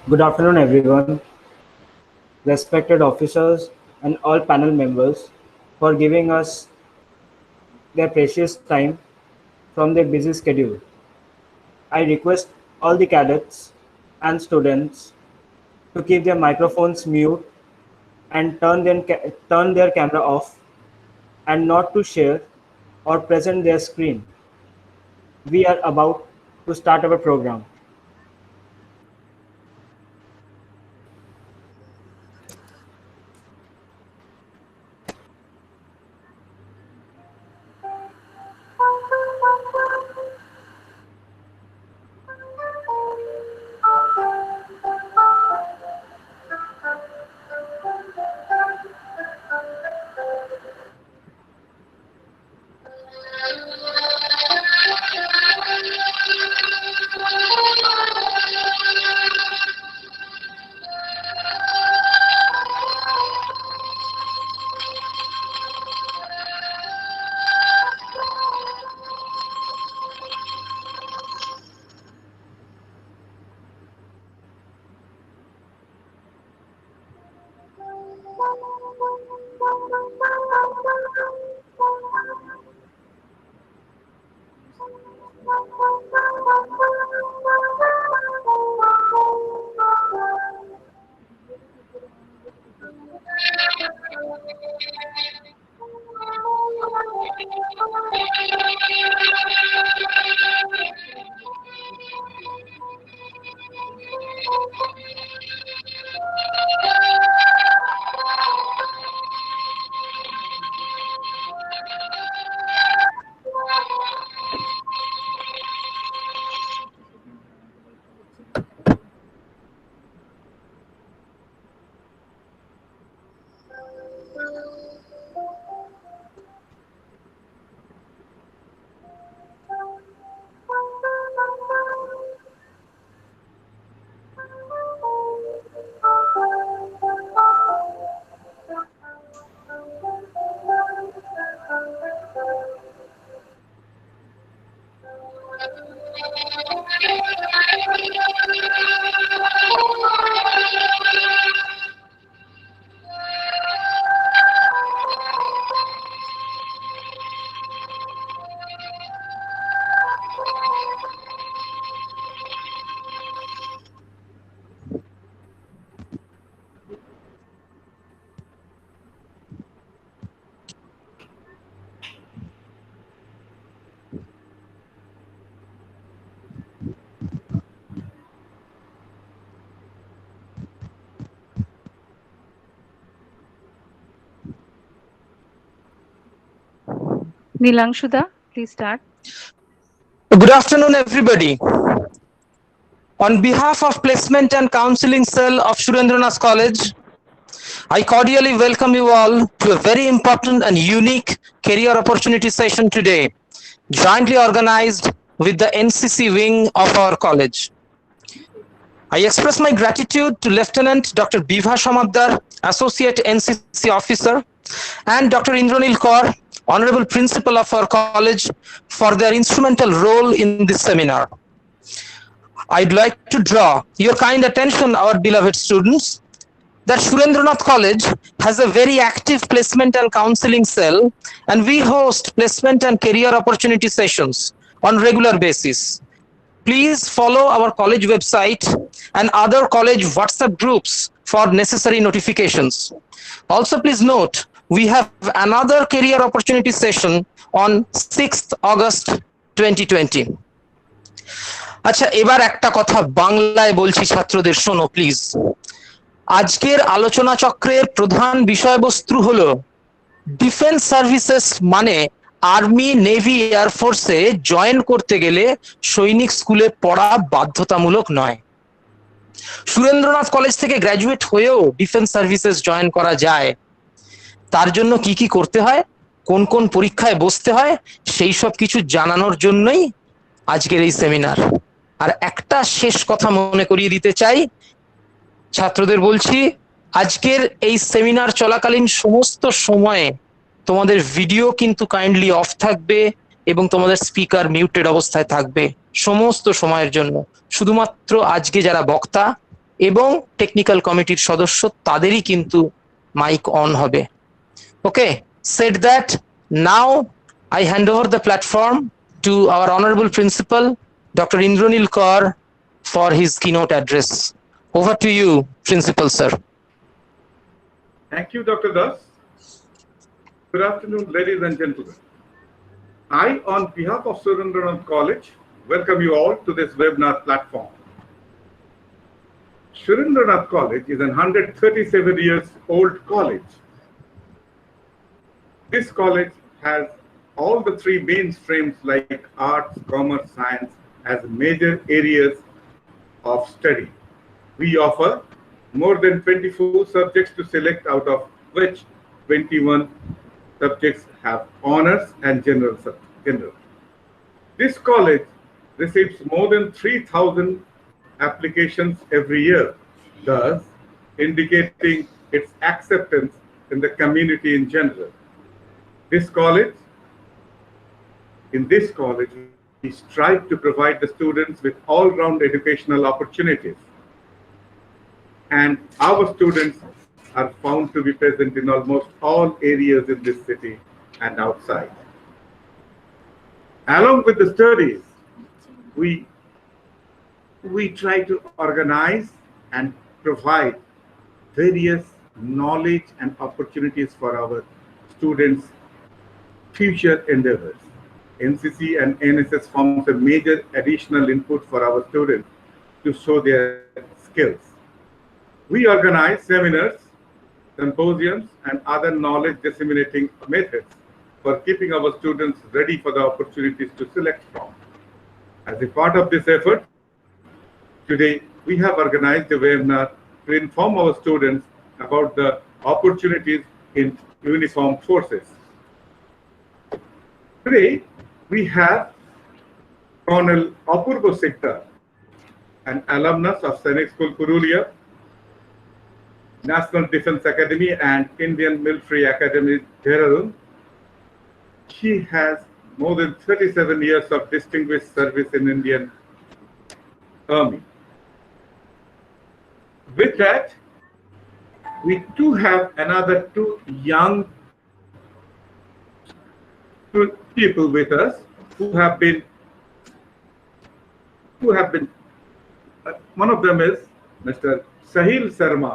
Good afternoon, everyone, respected officers, and all panel members for giving us their precious time from their busy schedule. I request all the cadets and students to keep their microphones mute and turn their camera off and not to share or present their screen. We are about to start our program. Nilangshuda, please start. Good afternoon, everybody. On behalf of Placement and Counseling Cell of Surendranath College, I cordially welcome you all to a very important and unique career opportunity session today, jointly organized with the NCC wing of our college. I express my gratitude to Lieutenant Dr. Bibha Shamadar, Associate NCC Officer, and Dr. Indranil Kaur, Honorable Principal of our college, for their instrumental role in this seminar. I'd like to draw your kind attention, our beloved students, that Surendranath College has a very active placement and counseling cell, and we host placement and career opportunity sessions on regular basis. Please follow our college website and other college WhatsApp groups for necessary notifications. Also, please note, we have another career opportunity session on 6th August 2020. আচ্ছা, এবার একটা কথা বাংলায় বলছি, ছাত্রদের শোনো please. আজকের আলোচনা চক্রের প্রধান বিষয়বস্তু হলো ডিফেন্স সার্ভিসেস মানে আর্মি, নেভি, এয়ারফোর্সে জয়েন করতে গেলে সৈনিক স্কুলে পড়া বাধ্যতামূলক নয়। সুরেন্দ্রনাথ কলেজ থেকে গ্র্যাজুয়েট হয়েও ডিফেন্স সার্ভিসেস জয়েন করা যায়। তার জন্য কি কি করতে হয়, কোন কোন পরীক্ষায় বসতে হয়, সেই সব কিছু জানানোর জন্যই আজকের এই সেমিনার। আর একটা শেষ কথা মনে করিয়ে দিতে চাই, ছাত্রদের বলছি, আজকের এই সেমিনার চলাকালীন সমস্ত সময়ে তোমাদের ভিডিও কিন্তু কাইন্ডলি অফ থাকবে এবং তোমাদের স্পিকার মিউটেড অবস্থায় থাকবে সমস্ত সময়ের জন্য। শুধুমাত্র আজকে যারা বক্তা এবং টেকনিক্যাল কমিটির সদস্য তাদেরই কিন্তু মাইক অন হবে। ওকে, said that, now I hand over the platform to our honorable principal, Dr. Indranil Kaur, for his keynote address. Over to you, principal sir. Thank you, Dr. Das. Good afternoon, ladies and gentlemen. I, on behalf of Surendranath College, welcome you all to this webinar platform. Surendranath College is a 137 years old college. This college has all the three mainstreams like arts, commerce, science as major areas of study. We offer more than 24 subjects to select, out of which 21 subjects have honors and general. This college receives more than 3,000 applications every year, thus indicating its acceptance in the community in general. In this college, we strive to provide the students with all-round educational opportunities. And our students are found to be present in almost all areas in this city and outside. Along with the studies, we try to organize and provide various knowledge and opportunities for our students' future endeavors. NCC and NSS forms a major additional input for our students to show their skills. We organize seminars, symposiums, and other knowledge disseminating methods for keeping our students ready for the opportunities to select from. As a part of this effort, today we have organized a webinar to inform our students about the opportunities in uniformed forces. Today, we have Colonel Apurva Sikta, an alumnus of Sainik School, Purulia, National Defense Academy and Indian Military Academy, Dehradun. She has more than 37 years of distinguished service in Indian Army. With that, we do have another two young people with us who have been one of them is Mr. Sahil Sharma.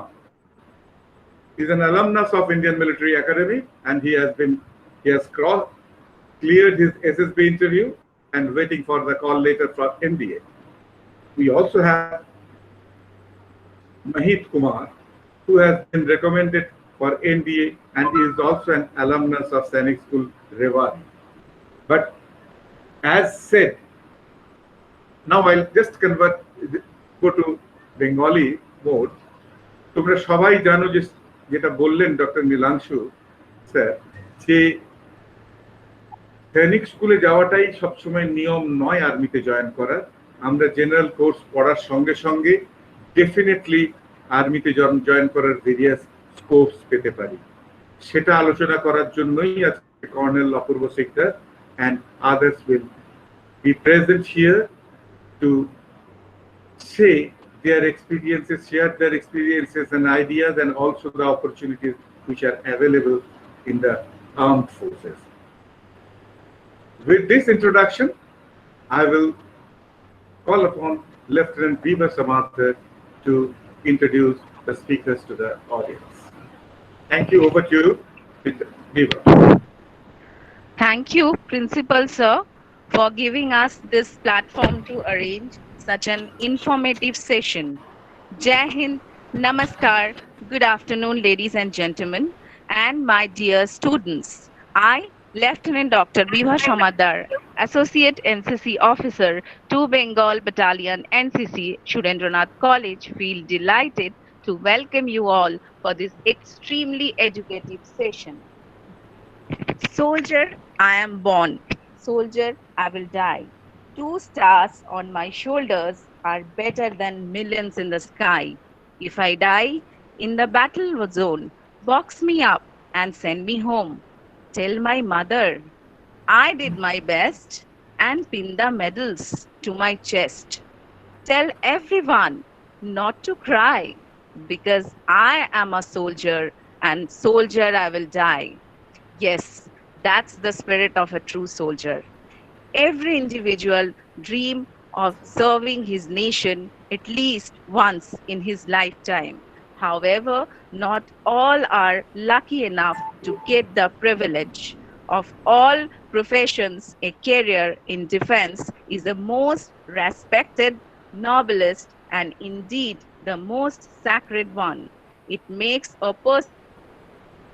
He's an alumnus of Indian Military Academy, and he has cleared his SSB interview and waiting for the call later from NDA. We also have Mahit Kumar, who has been recommended for NDA and is also an alumnus of Sainik School, Rewari. But as said, now I'll just go to Bengali mode. তোমরা সবাই জানো যে যেটা বললেন doctor নীলাংশু sir, যে সৈনিক স্কুলে যাওয়াটাই সবসময় নিয়ম নয় আর্মিতে জয়েন করার। আমরা জেনারেল কোর্স পড়ার সঙ্গে সঙ্গে ডেফিনেটলি আর্মিতে জয়েন করার ভেরিয়াস স্কোপস পেতে পারি। সেটা আলোচনা করার জন্যই আজকে colonel Apurba Sikdar and others will be present here to say their experiences, share their experiences and ideas, and also the opportunities which are available in the armed forces. With this introduction, I will call upon Lieutenant Viva Samarthar to introduce the speakers to the audience. Thank you. Over to you, Viva. Thank you, Principal Sir, for giving us this platform to arrange such an informative session. Jai Hind, Namaskar, good afternoon, ladies and gentlemen, and my dear students. I, Lieutenant Dr. Viva Samadar, Associate NCC Officer, 2 Bengal Battalion, NCC, Surendranath College, feel delighted to welcome you all for this extremely educative session. Soldier, I am born. Soldier, I will die. 2 stars on my shoulders are better than millions in the sky. If I die in the battle zone, box me up and send me home. Tell my mother, I did my best and pin the medals to my chest. Tell everyone not to cry, because I am a soldier and soldier I will die. Yes, that's the spirit of a true soldier. Every individual dream of serving his nation at least once in his lifetime. However, not all are lucky enough to get the privilege. Of all professions, a career in defense is the most respected, noblest, and indeed the most sacred one. It makes a person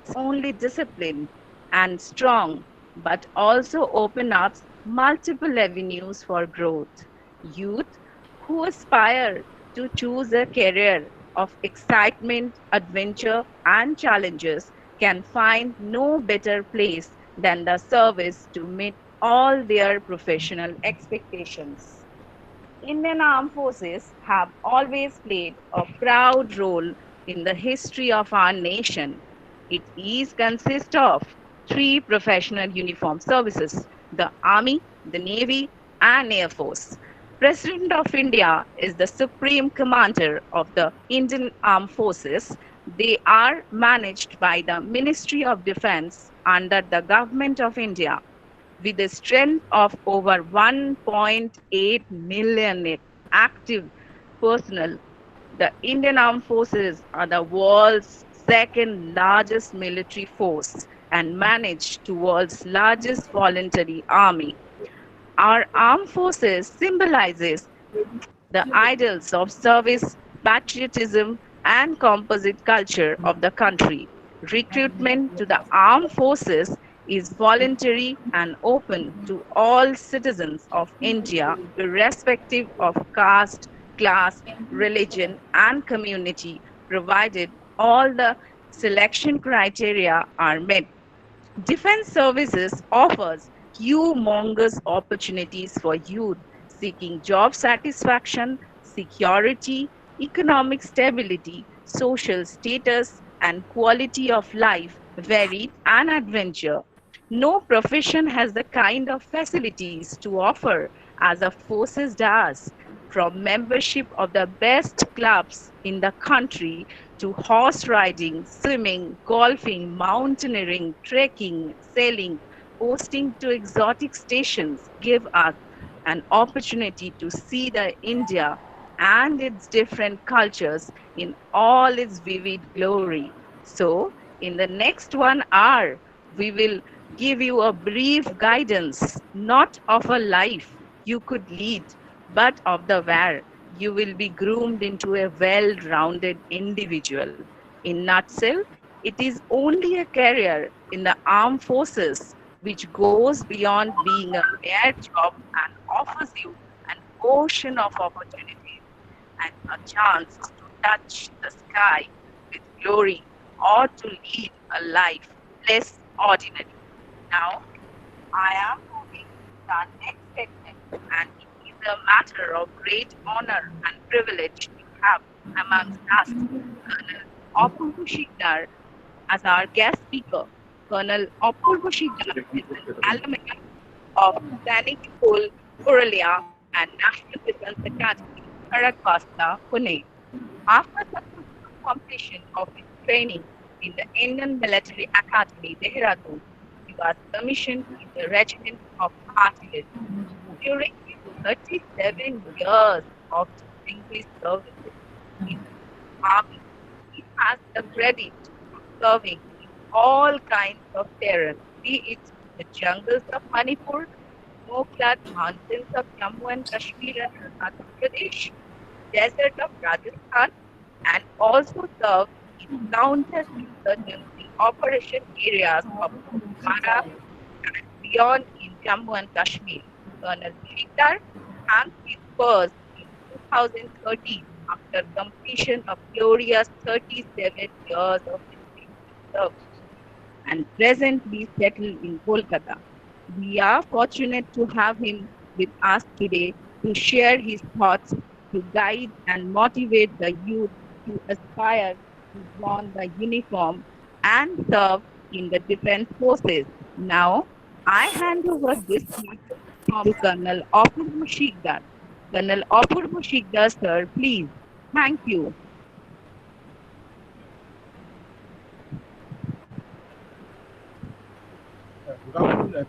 not only disciplined and strong, but also open up multiple avenues for growth. Youth who aspire to choose a career of excitement, adventure, and challenges can find no better place than the service to meet all their professional expectations. Indian Armed Forces have always played a proud role in the history of our nation. It is consists of three professional uniform services: the Army, the Navy, and Air Force. President of India is the supreme commander of the Indian Armed Forces. They are managed by the Ministry of Defense under the Government of India with a strength of over 1.8 million active personnel. The Indian Armed Forces are the world's second largest military force and manage to world's largest voluntary army. Our armed forces symbolizes the ideals of service, patriotism, and composite culture of the country. Recruitment to the armed forces is voluntary and open to all citizens of India, irrespective of caste, class, religion, and community, provided all the selection criteria are met. Defense Services offers humongous opportunities for youth seeking job satisfaction, security, economic stability, social status, and quality of life, varied and adventure. No profession has the kind of facilities to offer as a forces does, from membership of the best clubs in the country to horse riding, swimming, golfing, mountaineering, trekking, sailing, posting to exotic stations give us an opportunity to see the India and its different cultures in all its vivid glory. So, in the next 1 hour, we will give you a brief guidance, not of a life you could lead, but of the where you will be groomed into a well-rounded individual. In nutshell, it is only a career in the armed forces which goes beyond being a mere job and offers you an ocean of opportunities and a chance to touch the sky with glory or to lead a life less ordinary. Now, I am moving to our next segment, and it is a matter of great honor and privilege to have amongst us Colonel Apurva Shikdar as our guest speaker. Colonel Apurva Shikdar is an alumni of Sainik School, Purulia, and National Defense Academy, Kharakpasta, Pune. After successful completion of his training in the Indian Military Academy, Dehradun, he was commissioned in the Regiment of Artillery. During his 37 years of distinguished services in the Army, he has the credit of serving in all kinds of terrain, be it the jungles of Manipur, snow-clad mountains of Jammu and Kashmir and Arunachal Pradesh, desert of Rajasthan, and also served in counter-insurgency operation areas of Mara and beyond in Jammu and Kashmir. Colonel Shikdar hung his spurs in 2013 after completion of glorious 37 years of distinguished service and presently settled in Kolkata. We are fortunate to have him with us today to share his thoughts, to guide and motivate the youth to aspire to don the uniform and serve in the defense forces. Now, I hand over this microphone to Colonel Apurva Shikdar. Colonel Apurva Shikdar, sir, please. Thank you. Good afternoon, everyone.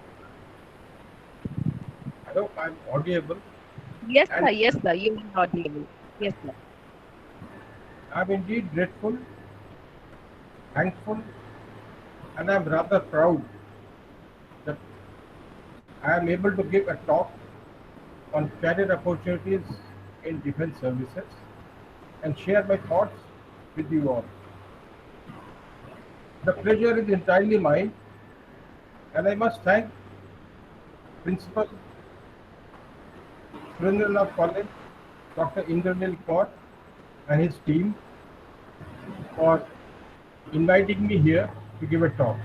I hope I'm audible, Yes, sir. and Yes, sir. You are audible. Yes, sir. I'm indeed grateful, thankful, and I'm rather proud that I am able to give a talk on career opportunities in defense services and share my thoughts with you all. The pleasure is entirely mine, and I must thank Principal Surendra College, Dr. Indranil Kaur, and his team for inviting me here to give a talk.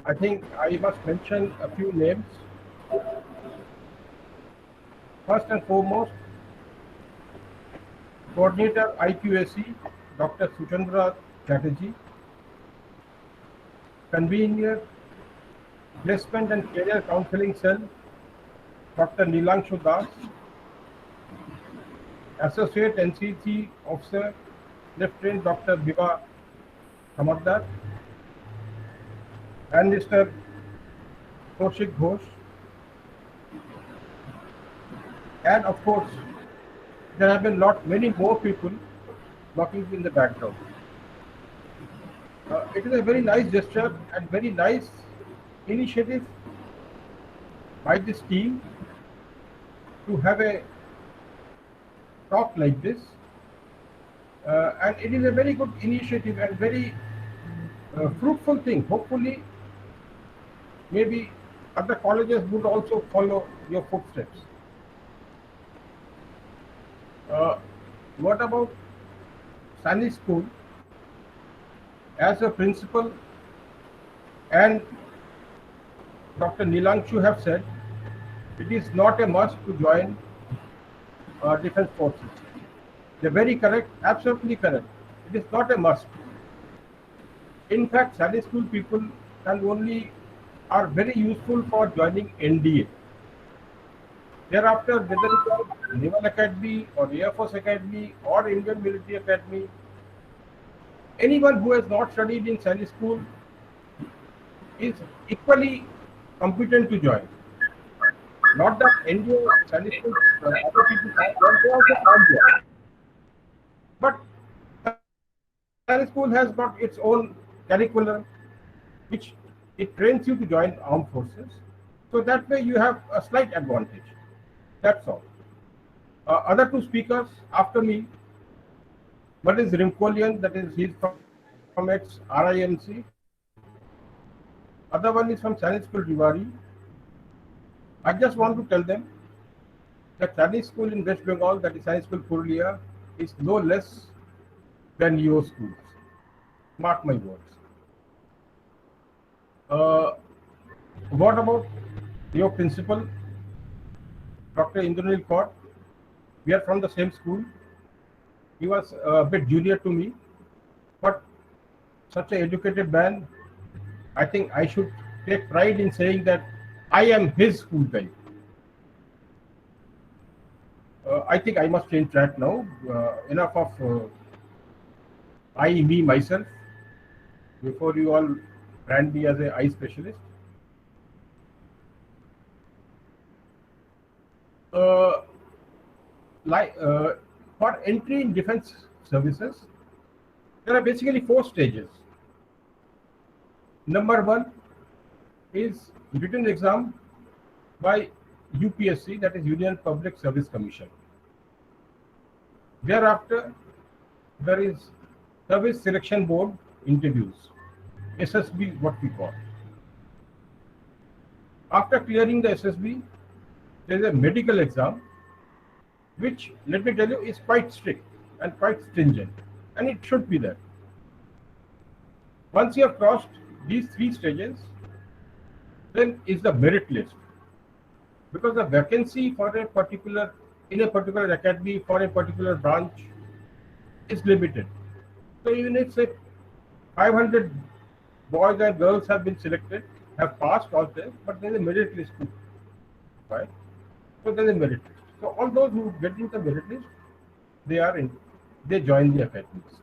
I think I must mention a few names. First and foremost, Coordinator IQAC, Dr. Suchandra Chatterjee, Convener, Placement and Career Counseling Cell, Dr. Nilangshu Das, Associate NCC Officer, Lieutenant Dr. Biva Hamadar, and Mr. Kaushik Ghosh, and of course, there have been many more people working in the background. It is a very nice gesture and very nice initiative by this team to have a talk like this, and it is a very good initiative and very fruitful thing. Hopefully, maybe other colleges would also follow your footsteps. What about Sani School? As a principal and Dr. Nilangshu have said, it is not a must to join defense forces. They're very correct, absolutely correct. It is not a must. In fact, Sunday school people are very useful for joining NDA. Thereafter, whether it is Naval Academy or Air Force Academy or Indian Military Academy, anyone who has not studied in Sunday school is equally competent to join. Not that NDA Sunday school other people can't join, they also can't join. But Sunday school has got its own curriculum, which it trains you to join armed forces. So that way you have a slight advantage. That's all. Other two speakers after me, one is Rimkolian, that is he's from its RIMC. Other one is from Chinese School Rivari. I just want to tell them that Chinese School in West Bengal, that is Chinese School Purulia, is no less than your schools. Mark my words. What about your principal, Dr. Indranil Kaur? We are from the same school. He was a bit junior to me, but such an educated man, I think I should take pride in saying that I am his school guy. I think I must change track now. Enough of I, me, myself, before you all brand me as an eye specialist. For entry in defense services, there are basically 4 stages. Number 1 is written exam by UPSC, that is Union Public Service Commission. Thereafter, there is Service Selection Board interviews, SSB what we call. After clearing the SSB, there is a medical exam, which, let me tell you, is quite strict and quite stringent, and it should be there. Once you have crossed these 3 stages, then is the merit list, because the vacancy for in a particular academy for a particular branch is limited. So even if say 500 boys and girls have been selected, have passed all this, but there is a merit list too, right? So there is a merit list. So all those who get into the merit list, they join the academies.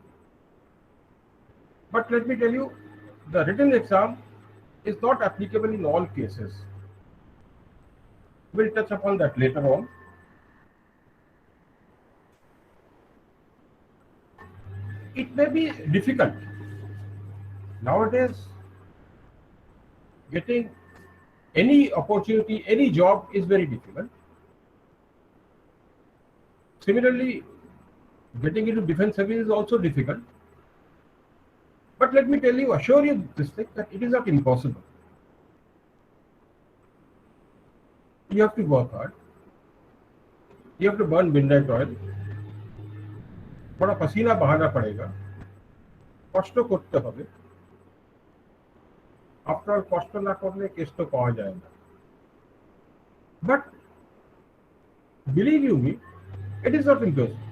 But let me tell you, the written exam is not applicable in all cases. We'll touch upon that later on. It may be difficult. Nowadays, getting any opportunity, any job is very difficult. Similarly, getting into defense service is also difficult. But let me tell you, assure you this thing, that it is not impossible. You have to work hard. You have to burn midnight oil. थोड़ा पसीना बहाना पड़ेगा, কষ্ট করতে হবে। After all, কষ্ট না করলে কেস তো পাওয়া যায় না। But believe you me, it is not impossible.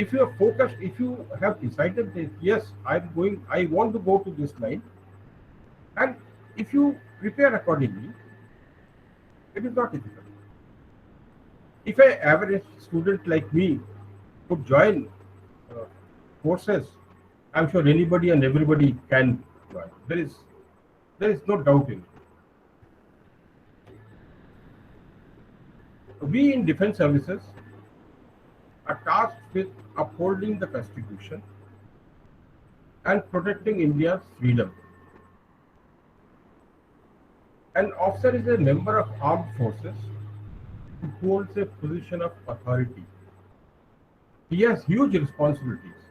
If you are focused, if you have decided that yes, I want to go to this line, and if you prepare accordingly, it is not difficult. If an average student like me could join courses, I'm sure anybody and everybody can join. There is no doubt in it. We in defense services are tasked with upholding the Constitution and protecting India's freedom. An officer is a member of armed forces who holds a position of authority. He has huge responsibilities.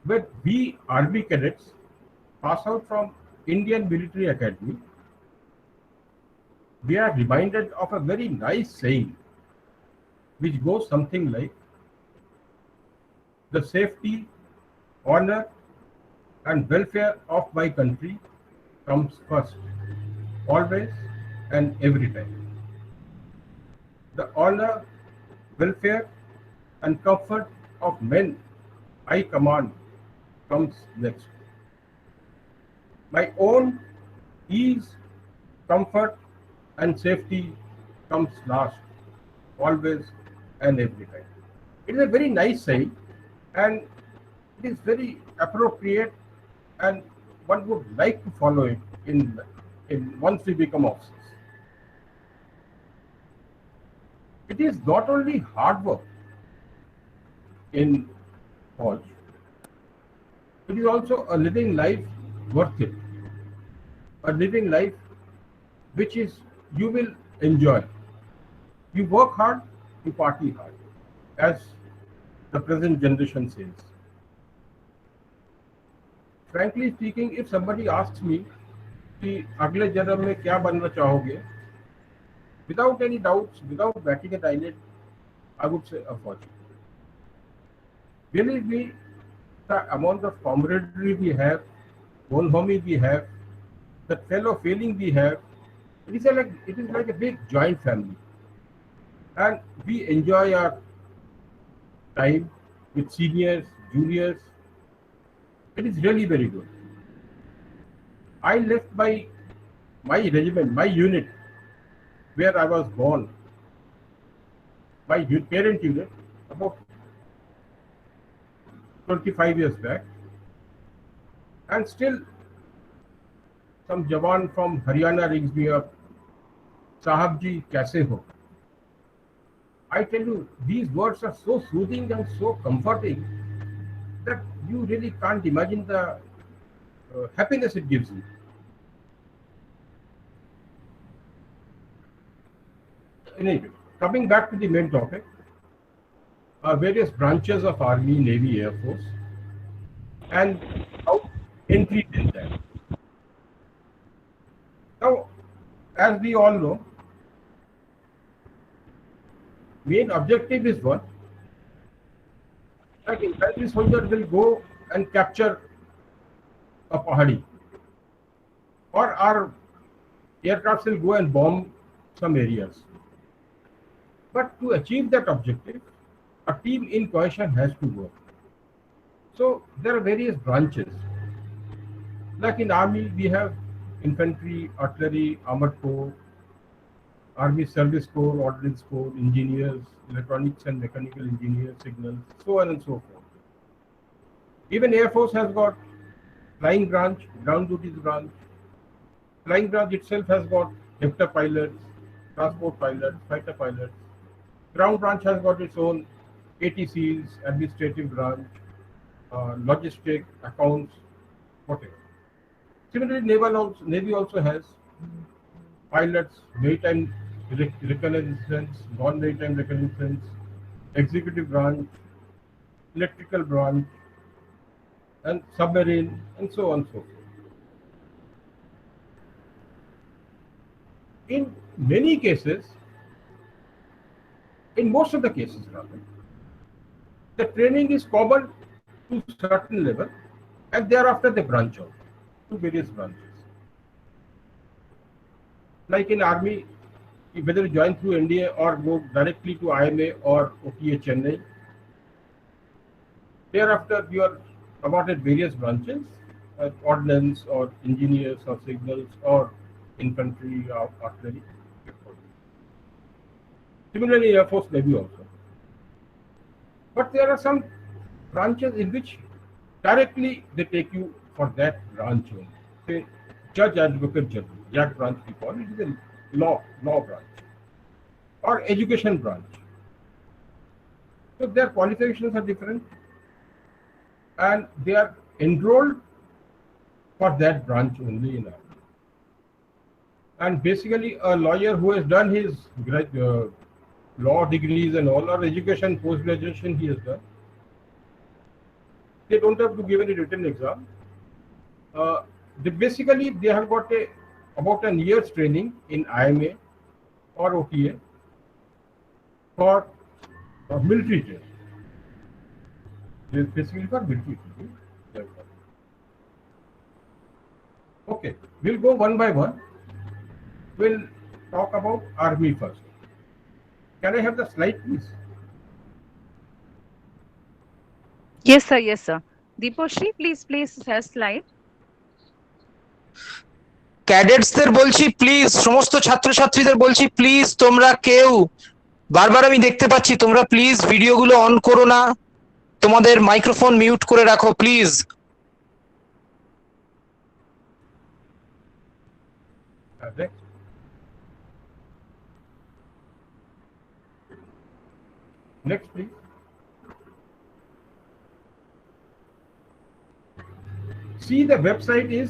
When we Army cadets pass out from Indian Military Academy, we are reminded of a very nice saying which goes something like, the safety, honor and welfare of my country comes first, always and every time. The honor, welfare and comfort of men I command comes next. My own ease, comfort and safety comes last, always and every time. It is a very nice saying, and it is very appropriate, and one would like to follow it in once we become officers. It is not only hard work in college, it is also a living life worth it. A living life which is you will enjoy. You work hard, you party hard, as the present generation says. Frankly speaking, if somebody asks me कि अगले जन्म में क्या बनना चाहोगे, without any doubts, without batting an eyelid, I would say a fortune. Believe me, the amount of camaraderie we have, bonhomie we have, the fellow feeling we have, it is like a big joint family, and we enjoy our time with seniors, juniors. It is really very good. I left my regiment, my unit, where I was born, my parent unit, about 25 years back, and still some Jawan from Haryana rings me up, Sahab ji, kaise ho? I tell you, these words are so soothing and so comforting that you really can't imagine the happiness it gives you. Anyway, coming back to the main topic, various branches of Army, Navy, Air Force, and how entry in them. Now, as we all know, main objective is what? Like infantry soldier will go and capture a pahadi, or our aircrafts will go and bomb some areas. But to achieve that objective, a team in cohesion has to work. So there are various branches. Like in army, we have infantry, artillery, armored corps, Army Service Corps, Ordnance Corps, engineers, electronics and mechanical engineers, signals, so on and so forth. Even Air Force has got flying branch, ground duties branch. Flying branch itself has got helicopter pilots, transport pilots, fighter pilots. Ground branch has got its own ATCs, administrative branch, logistic, accounts, whatever. Similarly, Navy also has pilots, maritime reconnaissance, non-maritime reconnaissance, executive branch, electrical branch, and submarine, and so on and so forth. In many cases, in most of the cases rather, the training is common to certain level, and thereafter they branch out to various branches. Like in Army, whether you join through NDA or go directly to IMA or OTA Chennai, thereafter you are awarded various branches, ordnance or engineers or signals or infantry or artillery. Similarly, Air Force, Navy also. But there are some branches in which directly they take you for that branch only. Say, Judge Advocate General, that branch we call it, is a law branch or education branch. So their qualifications are different and they are enrolled for that branch only in Army. And basically a lawyer who has done his law degrees and all, or education, post-graduation he has done, they don't have to give any written exam. They have got about a year's training in IMA or OTA for military training. Basically for military training. Okay, we'll go one by one. We'll talk about Army first. Can I have the slide, please? Yes, sir. Yes, sir. Deeposhri, please place her slide. ক্যাডেটসদের বলছি please, সমস্ত ছাত্রছাত্রীদের বলছি please তোমরা কেউ, বারবার আমি দেখতে পাচ্ছি তোমরা প্লিজ ভিডিওগুলো অন করো না, তোমাদের মাইক্রোফোন মিউট করে রাখো please. Next, please. See, the website is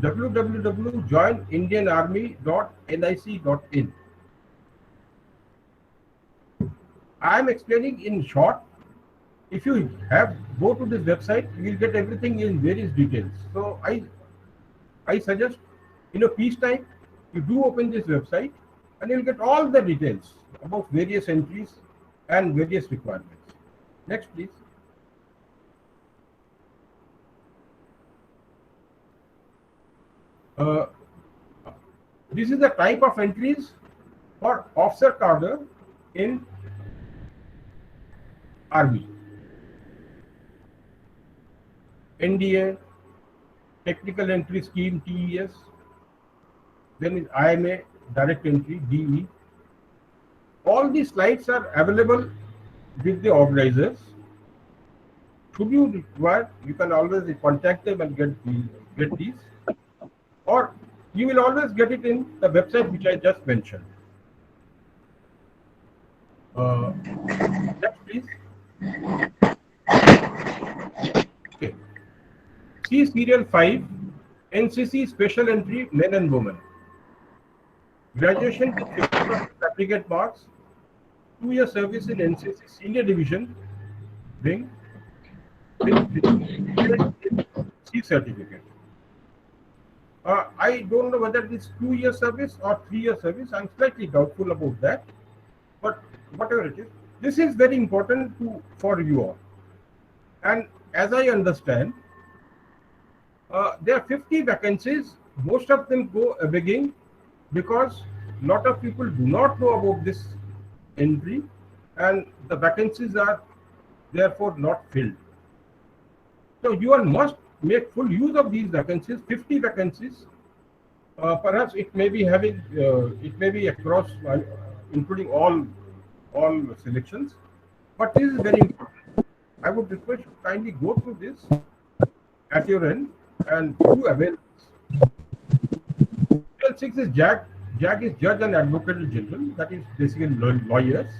www.joinindianarmy.nic.in. I am explaining in short. If you go to this website, you will get everything in various details. So I suggest, peacetime, you do open this website and you will get all the details about various entries and various requirements. Next, please. This is the type of entries for officer cadre in Army. NDA, Technical Entry Scheme, TES, then is IMA, Direct Entry, DE. All these slides are available with the organizers. Should you require, you can always contact them and get these, or you will always get it in the website which I just mentioned. Next, please. Okay. See serial 5, NCC Special Entry Men and Women. Graduation with 50% aggregate marks, 2-year service in NCC Senior Division wing with C certificate. I don't know whether it's 2-year service or 3-year service. I'm slightly doubtful about that. But whatever it is, this is very important for you all. And as I understand, there are 50 vacancies. Most of them go begging because a lot of people do not know about this entry and the vacancies are therefore not filled. So you all must make full use of these vacancies, 50 vacancies, Perhaps it may be having, it may be across, including all selections, but this is very important. I would request you kindly go through this at your end and do avail this. Article 6 is JAG. JAG is Judge and Advocate General, that is basically lawyers.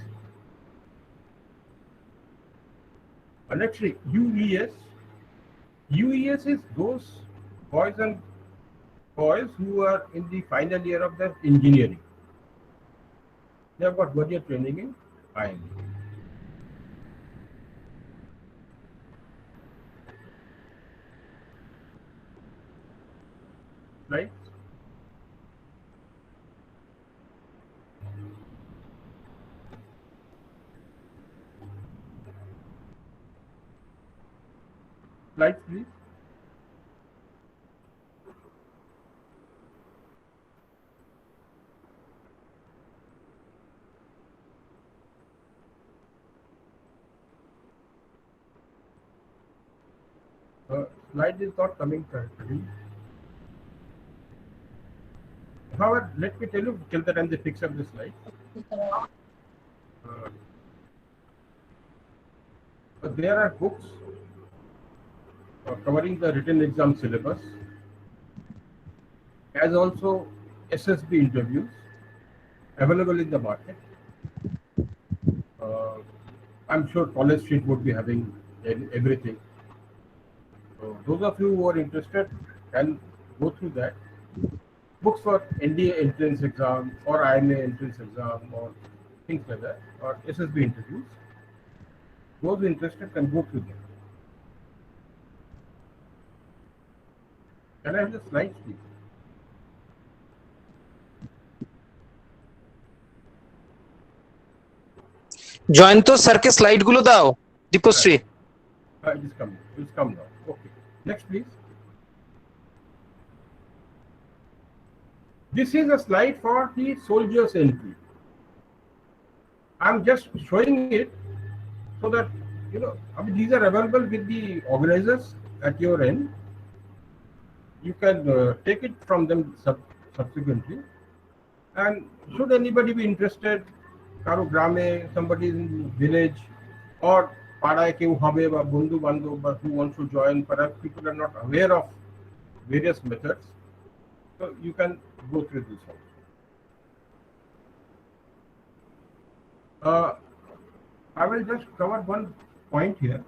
And actually, UES. UES is those boys and boys who are in the final year of their engineering. They have got 1 year training in IME. Right? Slides, please. Slide is not coming correctly. However, let me tell you till the time they fix up the slide. There are books covering the written exam syllabus, as also SSB interviews available in the market. I'm sure College Street would be having everything. So those of you who are interested can go through that. Books for NDA entrance exam or IMA entrance exam or things like that, or SSB interviews. Those interested can go through them. Can I have the slides, please? Jayanta স্যারকে slide গুলো দাও, Dipashri. It is coming. It's come now. Okay. Next, please. This is a slide for the soldier's entry. I'm just showing it so that I mean, these are available with the organizers at your end. You can take it from them subsequently. And should anybody be interested, Karo Grame, somebody in village, or Padaye Keu Habe or Bundu Bandu, but who wants to join, perhaps people are not aware of various methods. So you can go through this also. I will just cover one point here.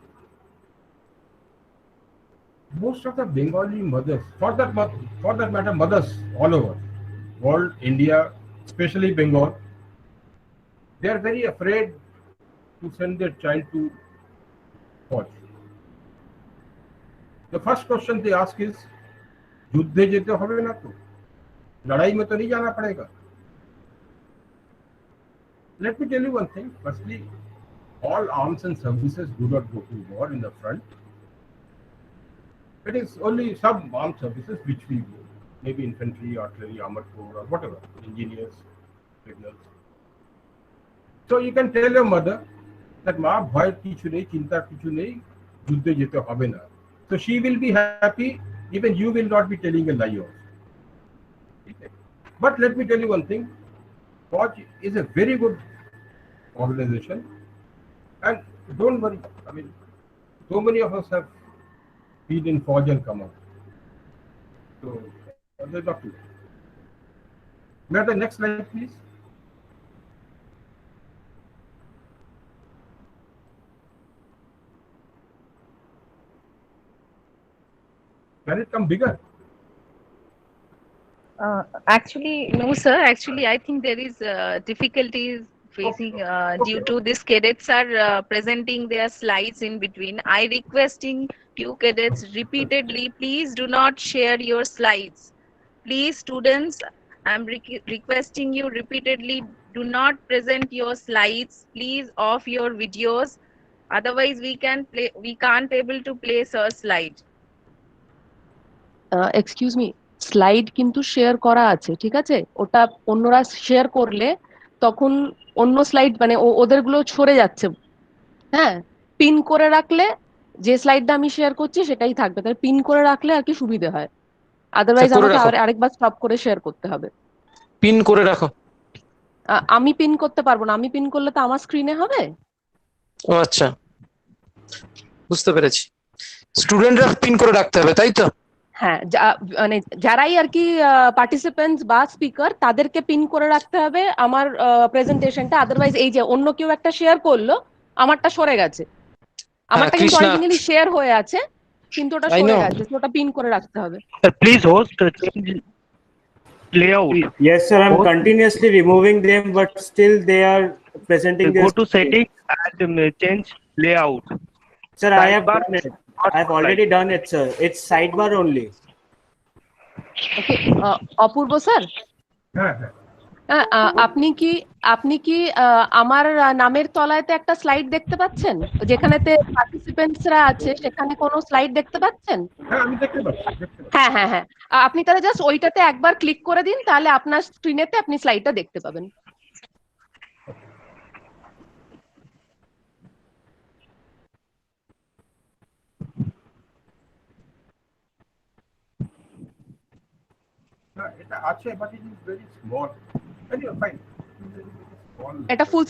Most of the Bengali mothers, for that matter, mothers all over world, India, especially Bengal, they are very afraid to send their child to Fauj. The first question they ask is, युद्धे जेते होबे ना तो लड़ाई में तो नहीं जाना पड़ेगा. Let me tell you one thing. Firstly, all arms and services do not go to war in the front. It is only some armed services which we do, maybe infantry, artillery, armored corps, or whatever, engineers, signals. So you can tell your mother that Ma bhai kichu nei, chinta kichu nei, juddhe jete hobe na. So she will be happy. Even you will not be telling a lie also. Okay. But let me tell you one thing. Fauj is a very good organization, and don't worry. I mean, so many of us have been in Fauj and come out. So there's not to. May I have the next slide, please? Can it come bigger? Actually, no, sir. Actually, I think there is difficulties facing due to this cadets are presenting their slides in between. I requesting you cadets repeatedly, please do not share your slides. Please, students, I'm requesting you repeatedly, do not present your slides. Please off your videos. Otherwise, we can't able to play sir slide. Excuse me, slide কিন্তু share করা আছে, ঠিক আছে? ওটা অন্যরা share করলে তখন অন্য স্লাইড মানে ওদের গুলো সরে যাচ্ছে। হ্যাঁ, পিন করে রাখলে যে স্লাইডটা আমি শেয়ার করছি সেটাই থাকবে, তাহলে পিন করে রাখলে আর কি সুবিধা হয়। আদারওয়াইজ করে আমাকে রাখো, আরেকবার স্টপ করে শেয়ার করতে হবে। পিন করে রাখো। আমি পিন করতে পারবো না, আমি পিন করলে তো আমার স্ক্রিনে হবে। ও আচ্ছা, বুঝতে পেরেছি। স্টুডেন্টরা পিন করে রাখতে হবে, তাই তো? হ্যাঁ, মানে যারাই আর কি পার্টিসিপেন্টস বা স্পিকার, তাদেরকে পিন করে রাখতে হবে আমার প্রেজেন্টেশনটা। আদারওয়াইজ এই যে অন্য কেউ একটা শেয়ার করলো, আমারটা সরে গেছে, হ্যাঁ, আমারটা কিন্তু কৃষ্ণা, অরিজিনালি শেয়ার হয়ে আছে, কিন্তু ওটা আই সরে নো। গেছে, তো ওটা পিন করে রাখতে হবে। Please host change layout. Yes, sir. I'm Host, continuously removing them, but still they are presenting go their to screen. setting and change layout. Sir, I have Sidebar, done it. not I've slide. already done it, sir. It's sidebar only. Okay, Apurba sir, হ্যাঁ হ্যাঁ আপনি কি আমার নামের তলায়তে একটা slide দেখতে পাচ্ছেন? যেখানেতে পার্টিসিপেন্টসরা আছে সেখানে কোনো স্লাইড দেখতে পাচ্ছেন? হ্যাঁ, আমি দেখতে পাচ্ছি, দেখতে পাচ্ছি। হ্যাঁ হ্যাঁ হ্যাঁ, আপনি তাহলে জাস্ট ওইটাতে একবার ক্লিক করে দিন, তাহলে আপনার স্ক্রিনেতে আপনি স্লাইডটা দেখতে পাবেন। হ্যাঁ, এটা আছে, but it is very small. Anyway fine, এটা ফুল।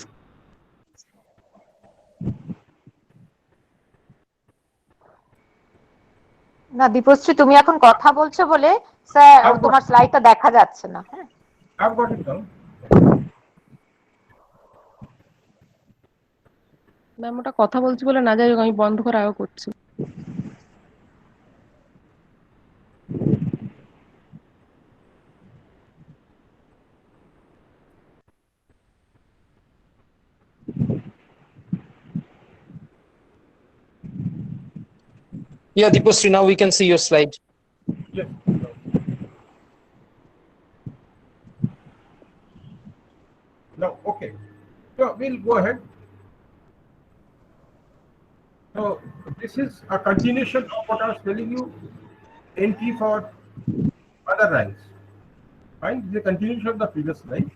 না দীপশ্রী, তুমি এখন কথা বলছো বলে স্যার তোমার স্লাইডটা দেখা যাচ্ছে না। হ্যাঁ, I've got it down. Ma'am ওটা কথা বলছি বলে না, যাই হোক আমি বন্ধ করে আরো করছি। Yeah, Deepasri, now we can see your slide. Yes. Now, okay. So we'll go ahead. So this is a continuation of what I was telling you, entry for other ranks. Fine, this is a continuation of the previous slide.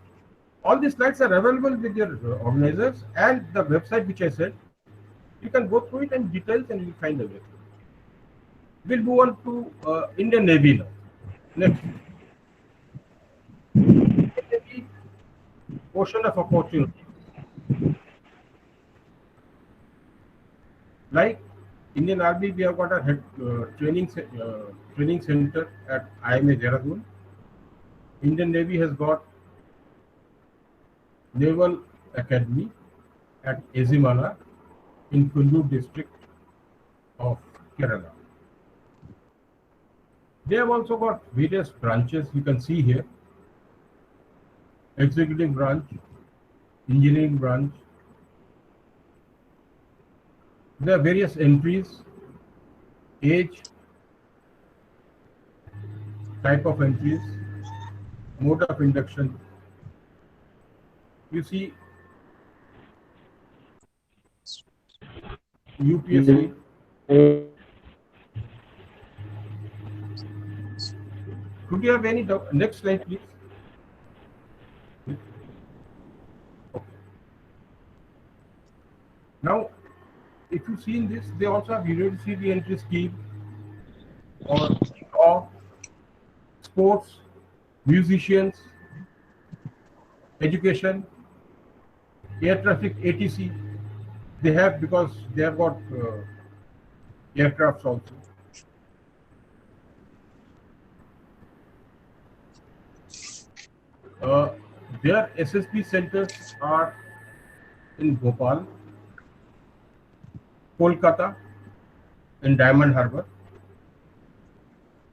All these slides are available with your organizers and the website which I said. You can go through it in details and you'll find a way. We'll move on to Indian Navy now. Next. Indian Navy, ocean of opportunity. Like Indian Army, we have got a training center at IMA Dehradun. Indian Navy has got Naval Academy at Ezimala in Kundur district of Kerala. They have also got various branches you can see here: executive branch, engineering branch. There are various entries, age, type of entries, mode of induction. You see UPSC. Could you have any doubt? Next slide, please. Okay. Now, if you see in this, they also have university entry scheme or law, sports, musicians, education, air traffic, ATC. They have, because they have got aircrafts also. Their SSB centers are in Bhopal, Kolkata, in Diamond Harbour,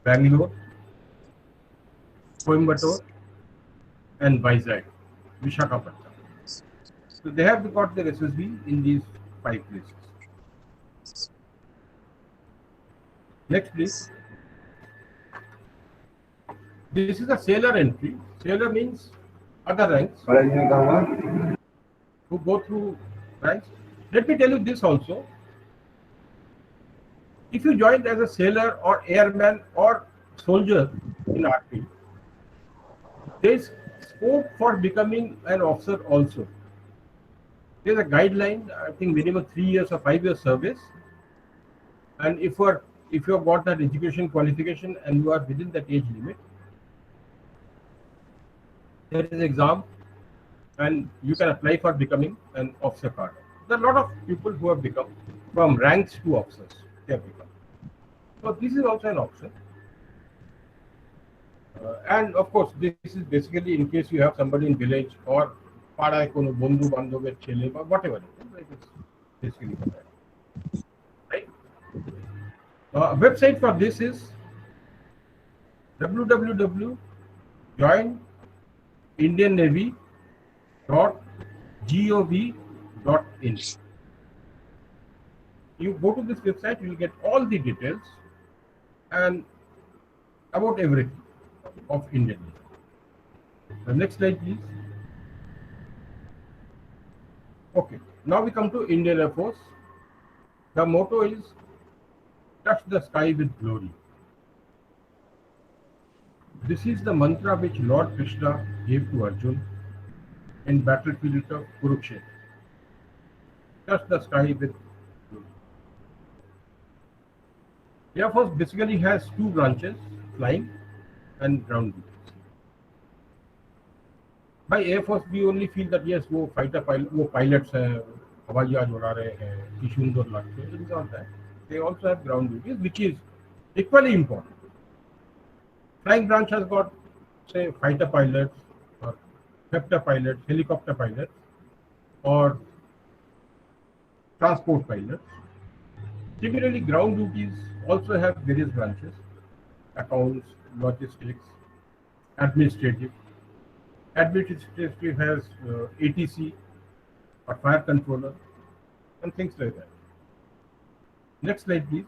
Bangalore, Coimbatore, and Vizag, Visakhapatnam. So they have got their SSB in these 5 places. Next, please. This is a sailor entry. Sailor means other ranks who go through ranks. Let me tell you this also. If you joined as a sailor or airman or soldier in army, there is scope for becoming an officer also. There is a guideline, I think minimum 3 years or 5 years service. And if you are if you have got that education qualification and you are within that age limit, there is exam and you can apply for becoming an officer cadre. There are a lot of people who have become from ranks to officers. They have become. So this is also an option. And of course, this is basically in case you have somebody in village or পাড়ায় কোনো বন্ধু বান্ধবের ছেলে বা whatever. It's basically for that. Right? Website for this is www.joinindiannavy.gov.in. You go to this website, you will get all the details and about everything of Indian Navy. The next slide, please. Okay, now we come to Indian Air Force. The motto is touch the sky with glory. This is the mantra which Lord Krishna gave to Arjun in battlefield of Kurukshetra. Touch the sky with glory. Air Force basically has two branches, flying and ground duties. By Air Force, we only feel that yes, वो fighter pilot, वो pilots हैं, हवाई जहाज उड़ा रहे हैं, कि सुंदर लगते हैं. It is not that. They also have ground duties, which is equally important. Flying branch has got, say, fighter pilots, or helicopter pilots, helicopter pilots, or transport pilots. Similarly, ground duties also have various branches: accounts, logistics, administrative. Administrative has ATC or fire controller and things like that. Next slide, please.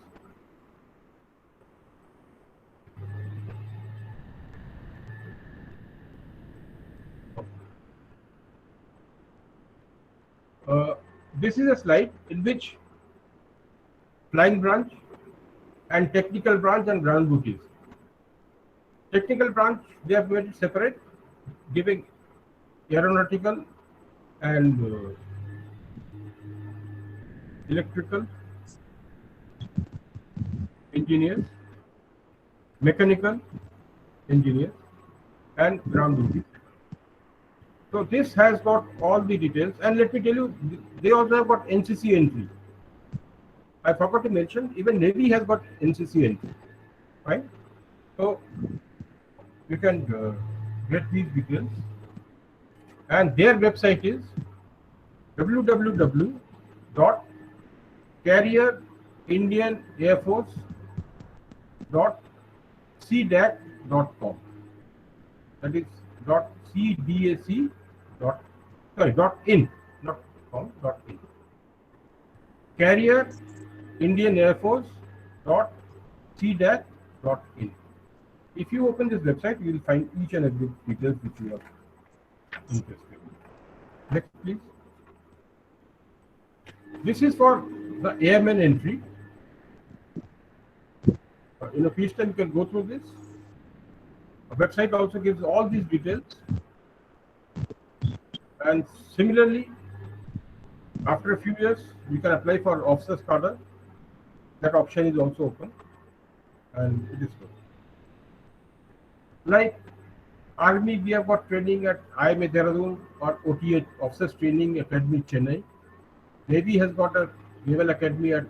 This is a slide in which flying branch and technical branch and ground duties. Technical branch, they have made it separate, giving aeronautical and electrical engineers, mechanical engineers, and ground duty. So this has got all the details, and let me tell you, they also have got NCC entry. I forgot to mention, even Navy has got NCC entry, right? So you can get these details, and their website is www.carrierindianairforce.cdac.com. That is .cdac. .in, not com, .in. carrierindianairforce.cdac.in. If you open this website, you will find each and every details which you are interested in. Next, please. This is for the airman entry. In a piece time, you can go through this. The website also gives all these details. And similarly, after a few years, you can apply for officer's cadre. That option is also open, and it is good. Like Army, we have got training at IMA Dehradun or OTA Officers Training Academy, Chennai. Navy has got a naval academy at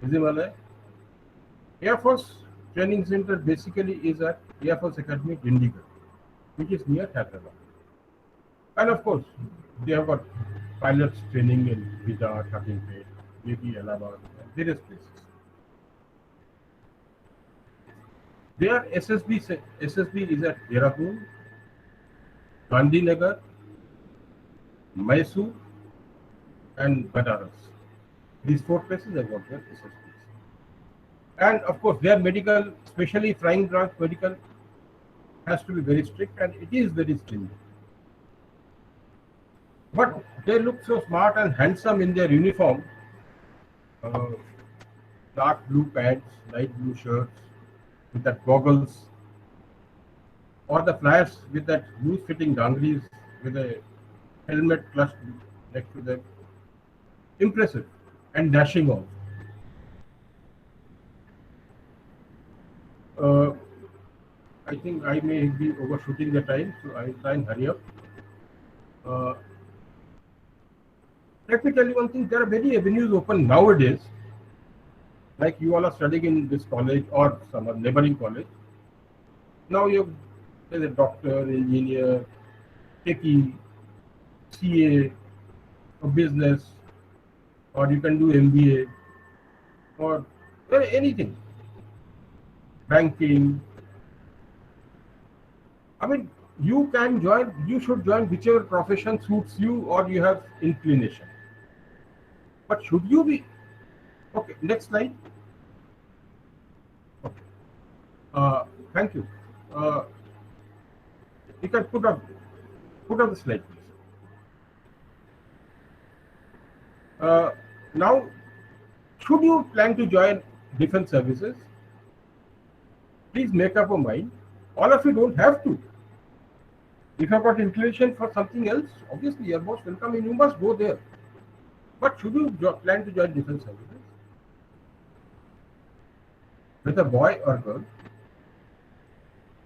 Vizimala. Air Force Training Center basically is at Air Force Academy, Chandigarh, which is near Hyderabad. And of course, they have got pilots training in Bidar, Happingpet, maybe Allahabad, and various places. Their SSB is at Dehradun, Gandhinagar, Mysore, and Banaras. These four places have got their SSBs. And of course, their medical, especially flying branch medical, has to be very strict, and it is very stringent. But they look so smart and handsome in their uniform. Dark blue pants, light blue shirts, with that goggles, or the flyers with that loose-fitting danglis with a helmet clutched next to them. Impressive and dashing on. Uh, I think I may be overshooting the time, so I'll try and hurry up. Uh, Let me tell you one thing, there are many avenues open nowadays, like you all are studying in this college or some neighboring college. Now you're as a doctor, engineer, techie, CA, or business, or you can do MBA, or anything, banking. I mean, you can join, you should join whichever profession suits you or you have inclination. But should you be, okay, next slide. Okay. Uh, Thank you. Uh, you can put up the slide, please. Now, should you plan to join defense services, please make up a mind. All of you don't have to. If you've got inclination for something else, obviously you're most welcome and you must go there. But should you plan to join defense services, whether boy or girl,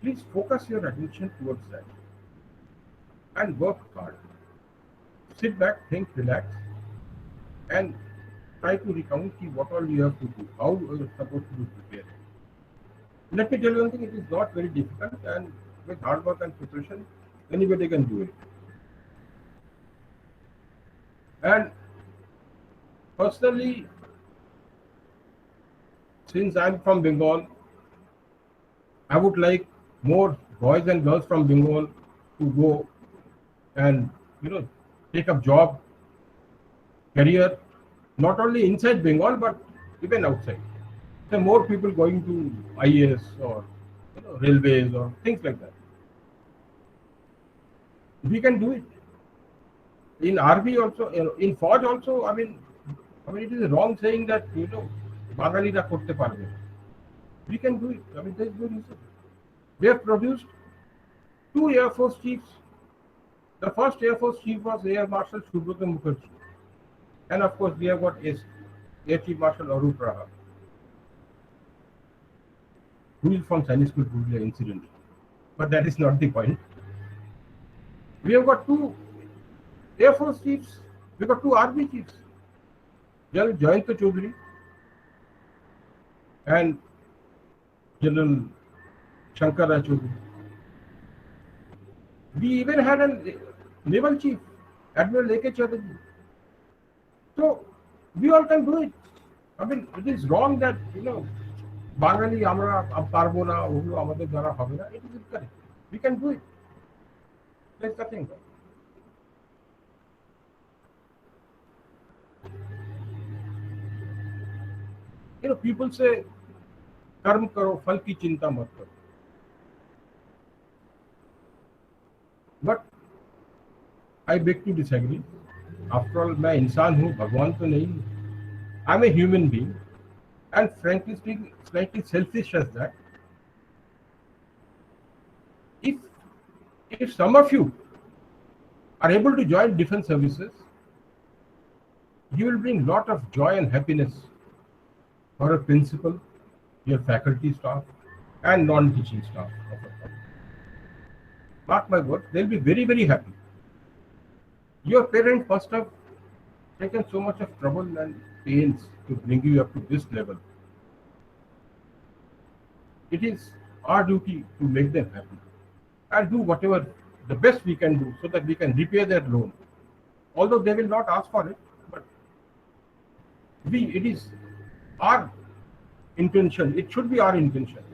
please focus your attention towards that and work hard. Sit back, think, relax, and try to recount what all you have to do, how you're supposed to be prepared. Let me tell you one thing, it is not very difficult, and with hard work and preparation, anybody can do it. And personally, since I'm from Bengal, I would like more boys and girls from Bengal to go and take up job, career, not only inside Bengal but even outside. There are more people going to IAS or railways or things like that. We can do it. In army also, in Fauj also. I mean, it is wrong saying that Bangalira korte parbe. We can do it. I mean, there is no reason. We have produced two Air Force chiefs. The first Air Force chief was Air Marshal Subhrata Mukherjee. And of course, we have got Air Chief Marshal Arup Raha, who is from Chinese school incident. But that is not the point. We have got two Air Force chiefs. We have got two Army chiefs. General Jayanta Chaudhary and General Shankar Rai Chaudhary. We even had a naval chief, Admiral A.K. Chatterjee. So we all can do it. I mean, it is wrong that বাঙালি আমরা পারবো না, ওগুলো আমাদের দ্বারা হবে না. It is incorrect. We can do it. There's nothing wrong. People say कर्म करो फल की चिंता मत करो. But I beg to disagree. After all, मैं इंसान हूँ, भगवान तो नहीं. I'm a human being, and frankly speaking, slightly selfish as that. If some of you are able to join defense services, you will bring lot of joy and happiness for a principal, your faculty staff, and non-teaching staff of a college. Mark my word, they'll be very, very happy. Your parents must have taken so much of trouble and pains to bring you up to this level. It is our duty to make them happy and do whatever the best we can do so that we can repay their loan. Although they will not ask for it, but it is our intention, it should be our intention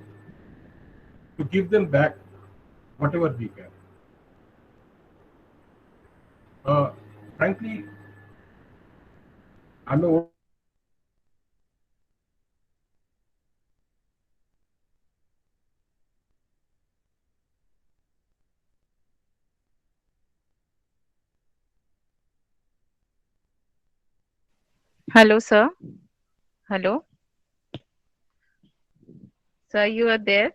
to give them back whatever we can. Frankly, I'm a Hello, sir. Hello. Sir, you are there?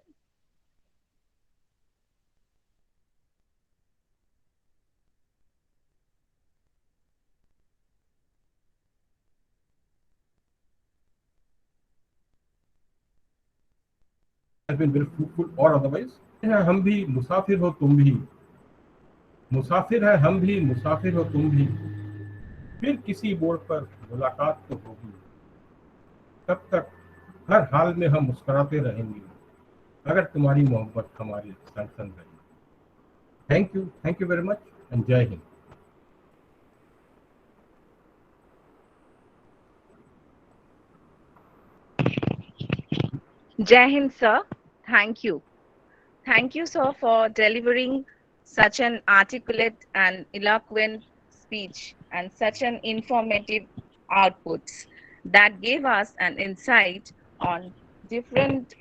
has been very fruitful or otherwise. हम भी मुसाफिर हो तुम भी, मुसाफिर है हम भी मुसाफिर हो तुम भी, फिर किसी मोड़ पर मुलाकात तो होगी, तब तक हर हाल में हम मुस्कुराते रहेंगे अगर तुम्हारी मोहब्बत हमारे संग संग रही। Thank you very much and जय Hind. Jai Hind, sir. Thank you. Thank you, sir, for delivering such an articulate and eloquent speech and such an informative outputs that gave us an insight on different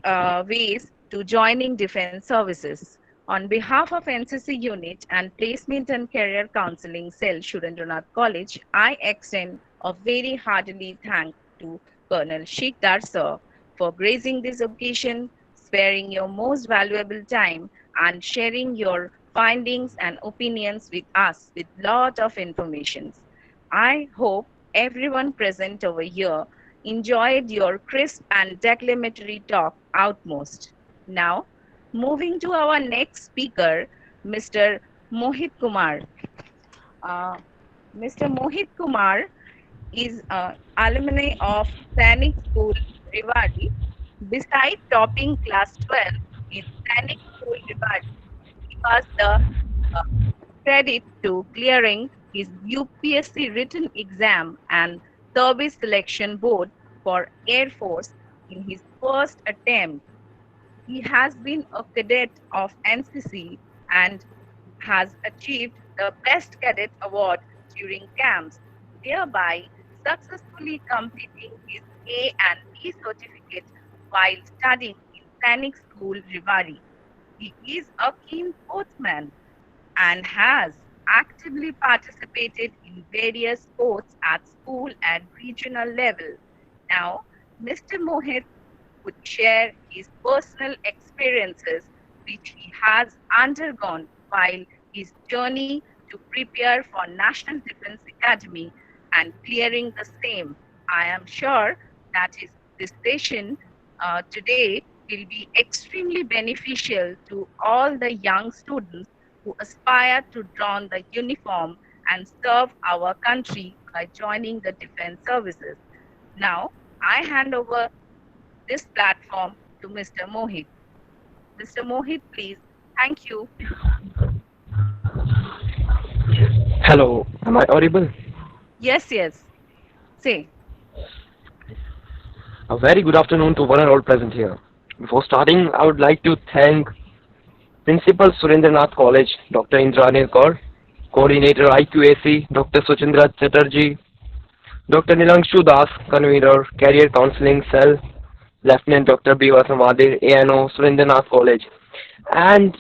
ways to joining defense services. On behalf of NCC Unit and Placement and Career Counseling Cell, Surendranath College, I extend a very heartily thank to Colonel Sheikhdar, sir, for gracing this occasion, sparing your most valuable time, and sharing your findings and opinions with us with lot of information. I hope everyone present over here enjoyed your crisp and declamatory talk outmost. Now, moving to our next speaker, Mr. Mohit Kumar. Mr. Mohit Kumar is alumni of Sainik School, Rewari. Beside topping class 12 in Sainik School, Rewari, he was the uh, credit to clearing his UPSC written exam and service selection board for Air Force in his first attempt. He has been a cadet of NCC and has achieved the Best Cadet Award during camps, thereby successfully completing his A and B certificate while studying in Sainik School, Rewari. He is a keen sportsman and has actively participated in various sports at school and regional level. Now, Mr. Mohit would share his personal experiences which he has undergone while his journey to prepare for National Defense Academy and clearing the same. I am sure that this session today will be extremely beneficial to all the young students who aspire to don the uniform and serve our country by joining the defense services. Now, I hand over this platform to Mr. Mohit. Mr. Mohit, please. Thank you. Hello, am I audible? Yes, yes. Say. A very good afternoon to one and all present here. Before starting, I would like to thank Principal Surendranath College, Dr. Indrani Kaur, Coordinator IQAC, Dr. Suchindra Chatterjee, Dr. Nilangshu Das, Convener, Career Counseling Cell, Lieutenant Dr. B.V. Samadir, ANO, Surendranath College, and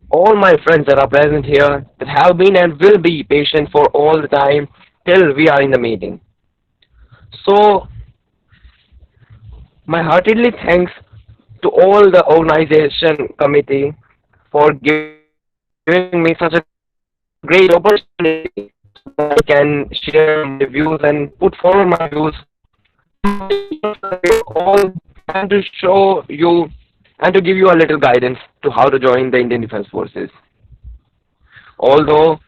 all my friends that are present here that have been and will be patient for all the time till we are in the meeting. So, my heartily thanks to all the organization committee for giving me such a great opportunity so that I can share my views and put forward my views all and to show you and to give you a little guidance to how to join the Indian Defense Forces. Although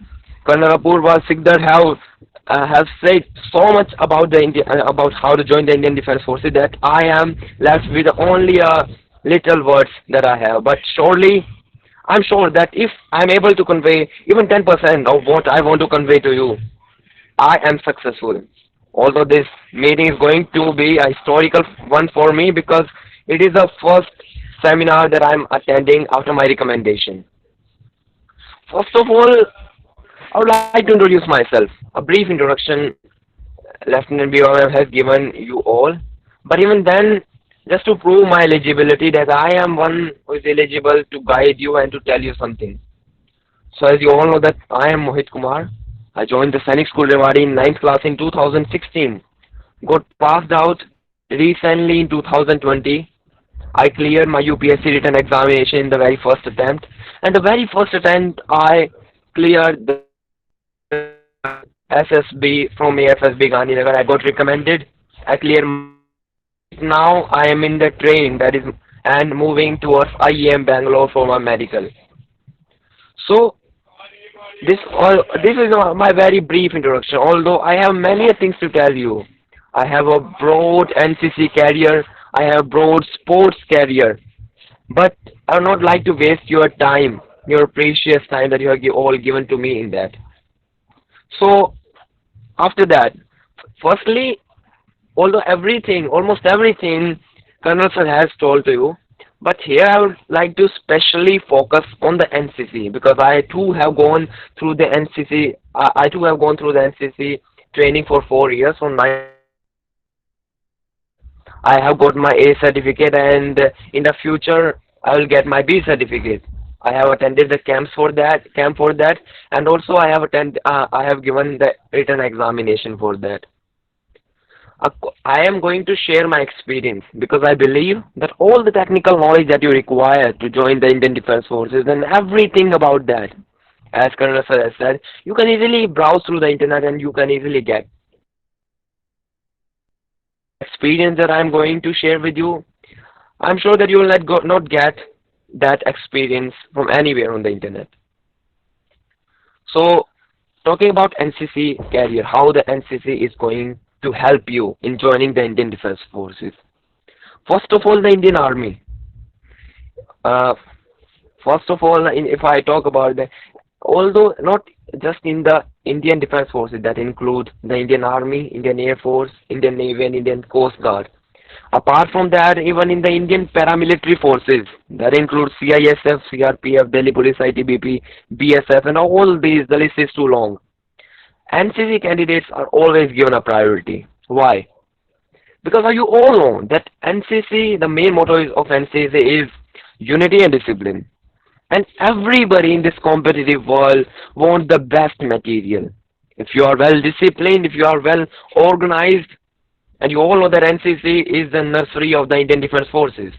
Colonel Apurva Sikdar have said so much about about how to join the Indian Defense Forces that I am left with only a little words that I have. But surely, I'm sure that if I'm able to convey even 10% of what I want to convey to you, I am successful. Although this meeting is going to be a historical one for me because it is the first seminar that I'm attending after my recommendation. First of all, I would like to introduce myself. A brief introduction Lieutenant BOM has given you all. But even then, just to prove my eligibility that I am one who is eligible to guide you and to tell you something. So as you all know that I am Mohit Kumar. I joined the Sainik School Rewari in 9th class in 2016. Got passed out recently in 2020. I cleared my UPSC written examination in the very first attempt. And the very first attempt I cleared the SSB from AFSB Gandhinagar. I got recommended. I cleared. Now I am in the train that is and moving towards IEM Bangalore for my medical. So this is my very brief introduction. Although I have many things to tell you, I have a broad NCC career, I have broad sports career, but I would not like to waste your time, your precious time that you have all given to me in that. So after that, firstly, although everything, almost everything Colonel Sir has told to you, but here I would like to specially focus on the NCC because I too have gone through the NCC. I too have gone through the NCC training for 4 years. From 9 I have got my A certificate, and in the future I will get my B certificate. I have attended the camp for that, and also I have given the written examination for that. I am going to share my experience because I believe that all the technical knowledge that you require to join the Indian Defense Forces and everything about that, as Colonel Sir has said, you can easily browse through the internet and you can easily get experience that I am going to share with you. I'm sure that you will not get that experience from anywhere on the internet. So, talking about NCC career, how the NCC is going to help you in joining the Indian Defense Forces. First of all, the Indian Army. First of all, if I talk about although not just in the Indian Defense Forces, that include the Indian Army, Indian Air Force, Indian Navy, and Indian Coast Guard. Apart from that, even in the Indian paramilitary forces, that includes CISF, CRPF, Delhi Police, ITBP, BSF, and all these, the list is too long. NCC candidates are always given a priority. Why? Because you all know that NCC, the main motto of NCC is unity and discipline. And everybody in this competitive world wants the best material. If you are well disciplined, if you are well organized, and you all know that NCC is the nursery of the Indian Defense Forces.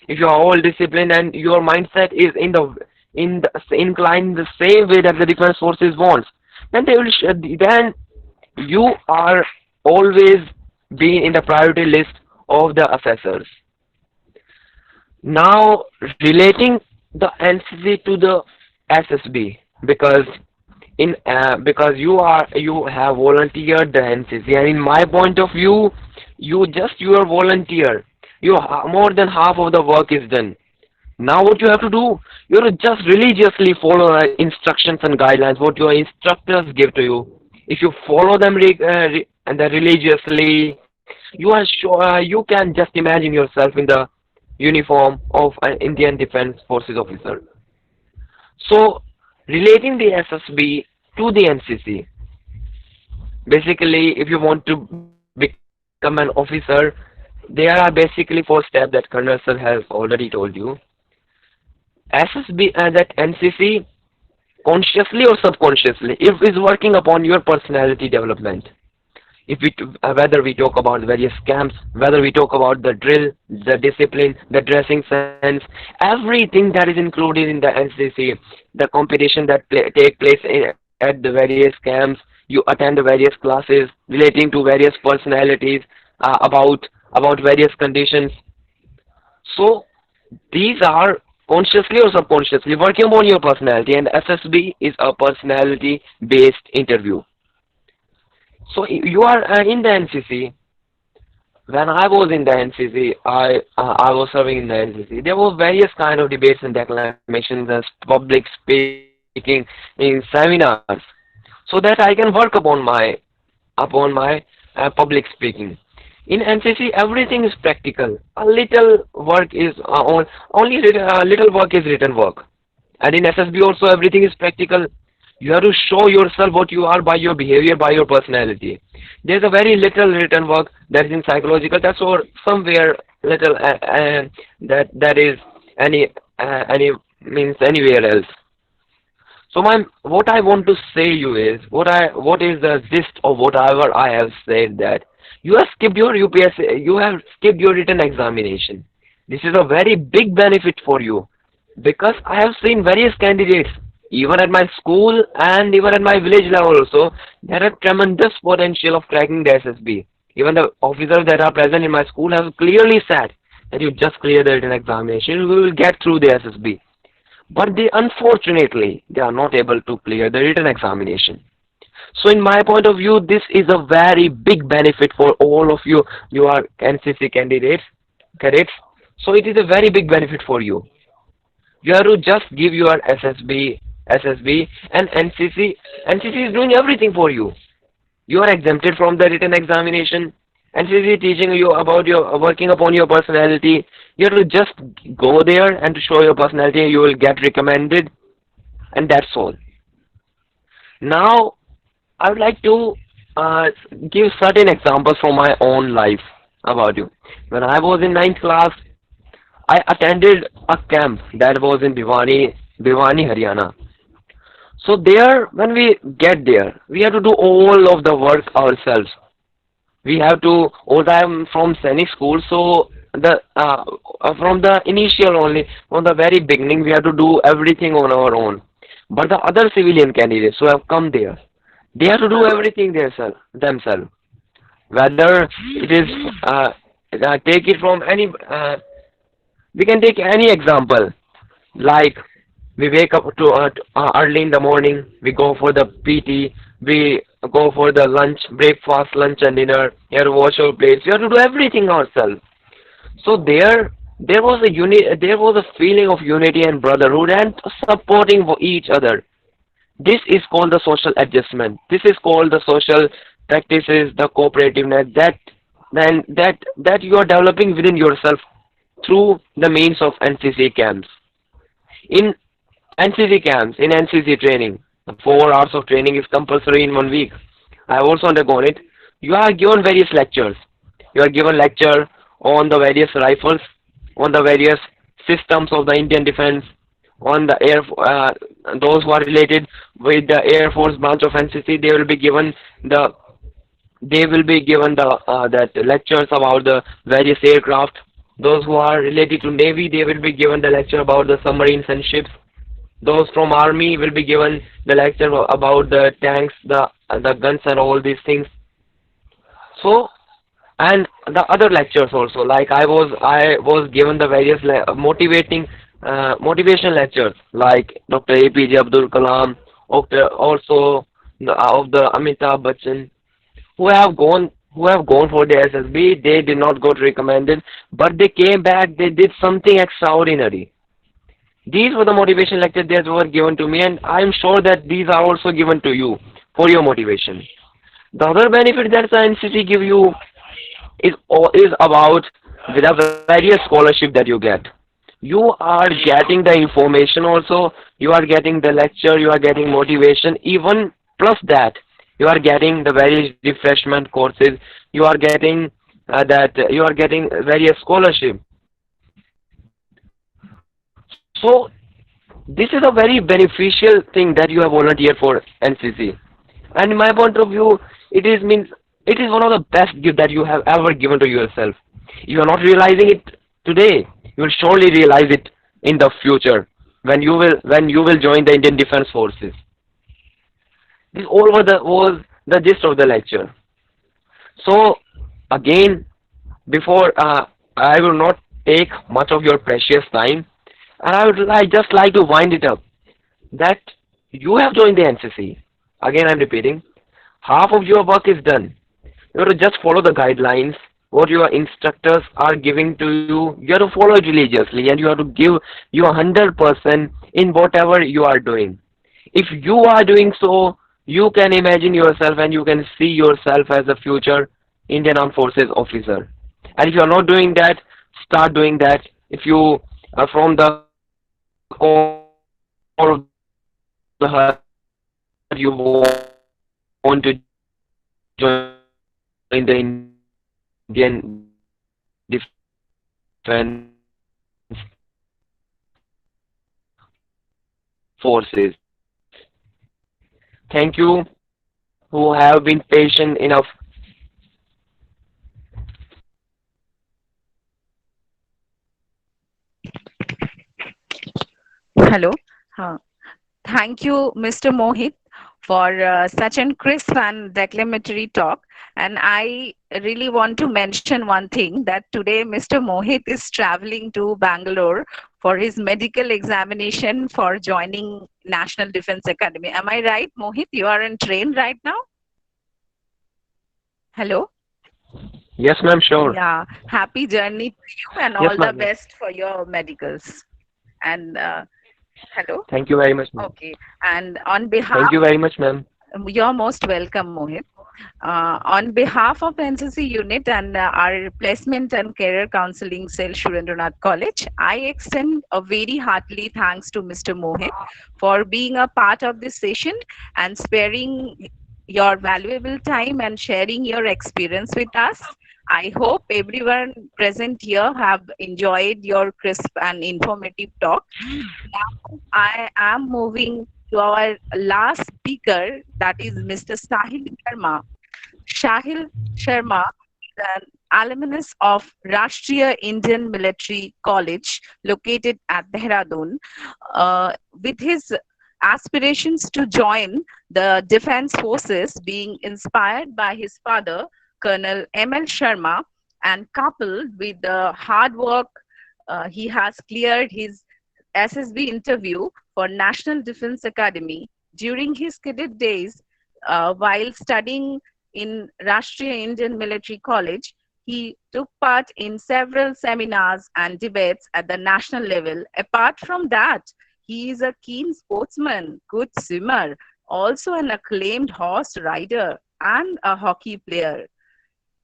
If you are all disciplined and your mindset is inclined the same way that the Defense Forces wants, then then you are always being in the priority list of the assessors. Now, relating the NCC to the SSB, because you have volunteered the NCC, and in my point of view, you are volunteer. More than half of the work is done. Now what you have to do, you have to just religiously follow the instructions and guidelines what your instructors give to you. If you follow them and religiously, you are sure you can just imagine yourself in the uniform of an Indian Defense Forces officer. So, relating the SSB to the NCC, basically, if you want to become an officer, there are basically 4 steps that Colonel Sir has already told you. SSB and that NCC, consciously or subconsciously, if is working upon your personality development. Whether we talk about various camps, whether we talk about the drill, the discipline, the dressing sense, everything that is included in the NCC, the competition that take place at the various camps, you attend the various classes relating to various personalities, about various conditions. So these are consciously or subconsciously working on your personality, and SSB is a personality based interview. So you are in the NCC. When I was in the NCC, I was serving in the NCC. There were various kind of debates and declamations and public speaking in seminars, so that I can work upon my public speaking. In NCC, everything is practical. A little work is only little work is written work, and in SSB also everything is practical. You have to show yourself what you are by your behavior, by your personality. There's a very little written work that is in psychological tests or somewhere little that is any means anywhere else. So what I want to say you is what is the gist of whatever I have said, that you have skipped your UPSC, you have skipped your written examination. This is a very big benefit for you, because I have seen various candidates, even at my school and even at my village level also, there are tremendous potential of cracking the SSB. Even the officers that are present in my school have clearly said that you just clear the written examination, you will get through the SSB. But they unfortunately they are not able to clear the written examination. So in my point of view, this is a very big benefit for all of you. You are NCC candidates, cadets. So it is a very big benefit for you. You have to just give your SSB and NCC. NCC is doing everything for you. You are exempted from the written examination. NCC is teaching you about your working upon your personality. You have to just go there and to show your personality. You will get recommended, and that's all. Now I would like to give certain examples from my own life about you. When I was in ninth class, I attended a camp that was in Bhiwani, Haryana. So there, when we get there, we have to do all of the work ourselves. We have to, or I'm from Sainik school, so the from the initial only, from the very beginning, we have to do everything on our own. But the other civilian candidates who have come there, they have to do everything themselves. Whether it is take it from any, we can take any example. Like we wake up to early in the morning, we go for the PT, we go for the lunch, breakfast, lunch and dinner. You have to wash our plates. We have to do everything ourselves. So there was there was a feeling of unity and brotherhood and supporting for each other. This is called the social adjustment. This is called the social practices, the cooperativeness that you are developing within yourself through the means of NCC camps. In NCC camps, in NCC training, 4 hours of training is compulsory in 1 week. I have also undergone it. You are given various lectures. You are given lecture on the various rifles, on the various systems of the Indian defense, on the those who are related with the Air Force branch of NCC. They will be given the that lectures about the various aircraft. Those who are related to Navy, they will be given the lecture about the submarines and ships. Those from Army will be given the lecture about the tanks, the guns and all these things. So, and the other lectures also, like I was given the various motivation lectures, like Dr. APJ Abdul Kalam, also of the Amitabh Bachchan, who have gone for the SSB. They did not got recommended, but they came back. They did something extraordinary. These were the motivation lectures that were given to me, and I am sure that these are also given to you for your motivation. The other benefit that the NCC give you is about with the various scholarship that you get. You are getting the information also. You are getting the lecture. You are getting motivation. Even plus that, you are getting the various refreshment courses. You are getting you are getting various scholarship. So this is a very beneficial thing that you have volunteered for NCC. And in my point of view, it is one of the best gift that you have ever given to yourself. You are not realizing it today. You will surely realize it in the future when you will join the Indian Defense Forces. This all was the gist of the lecture. So again, before I will not take much of your precious time, and I would just like to wind it up that you have joined the NCC. Again, I'm repeating, half of your work is done. You have to just follow the guidelines, what your instructors are giving to you. You have to follow it religiously, and you have to give your 100% in whatever you are doing. If you are doing so, you can imagine yourself and you can see yourself as a future Indian Armed Forces officer. And if you are not doing that, start doing that. If you are from the core of the heart, you want to join the Indian Defense Forces. Thank you who have been patient enough. Hello. Thank you, Mr. Mohit, for such a crisp and declamatory talk. And I really want to mention one thing, that today Mr. Mohit is traveling to Bangalore for his medical examination for joining National Defense Academy. Am I right, Mohit? You are on train right now? Hello? Yes, ma'am, sure. Yeah, happy journey to you and Yes, all the ma'am. Yes. best for your medicals. And hello? Thank you very much, ma'am. Okay. And on behalf, Thank you very much, ma'am. you're most welcome, Mohit. On behalf of NCC unit and our placement and career counseling cell, Surendranath College, I extend a very heartily thanks to Mr. Mohit for being a part of this session and sparing your valuable time and sharing your experience with us. I hope everyone present here have enjoyed your crisp and informative talk. Now I am moving to our last speaker, that is Mr. Sahil Sharma. Sahil Sharma is an alumnus of Rashtriya Indian Military College located at Dehradun. With his aspirations to join the defense forces being inspired by his father, Colonel M.L. Sharma, and coupled with the hard work, he has cleared his SSB interview for National Defense Academy during his cadet days. While studying in Rashtriya Indian Military College, he took part in several seminars and debates at the national level. Apart from that, he is a keen sportsman, good swimmer, also an acclaimed horse rider, and a hockey player.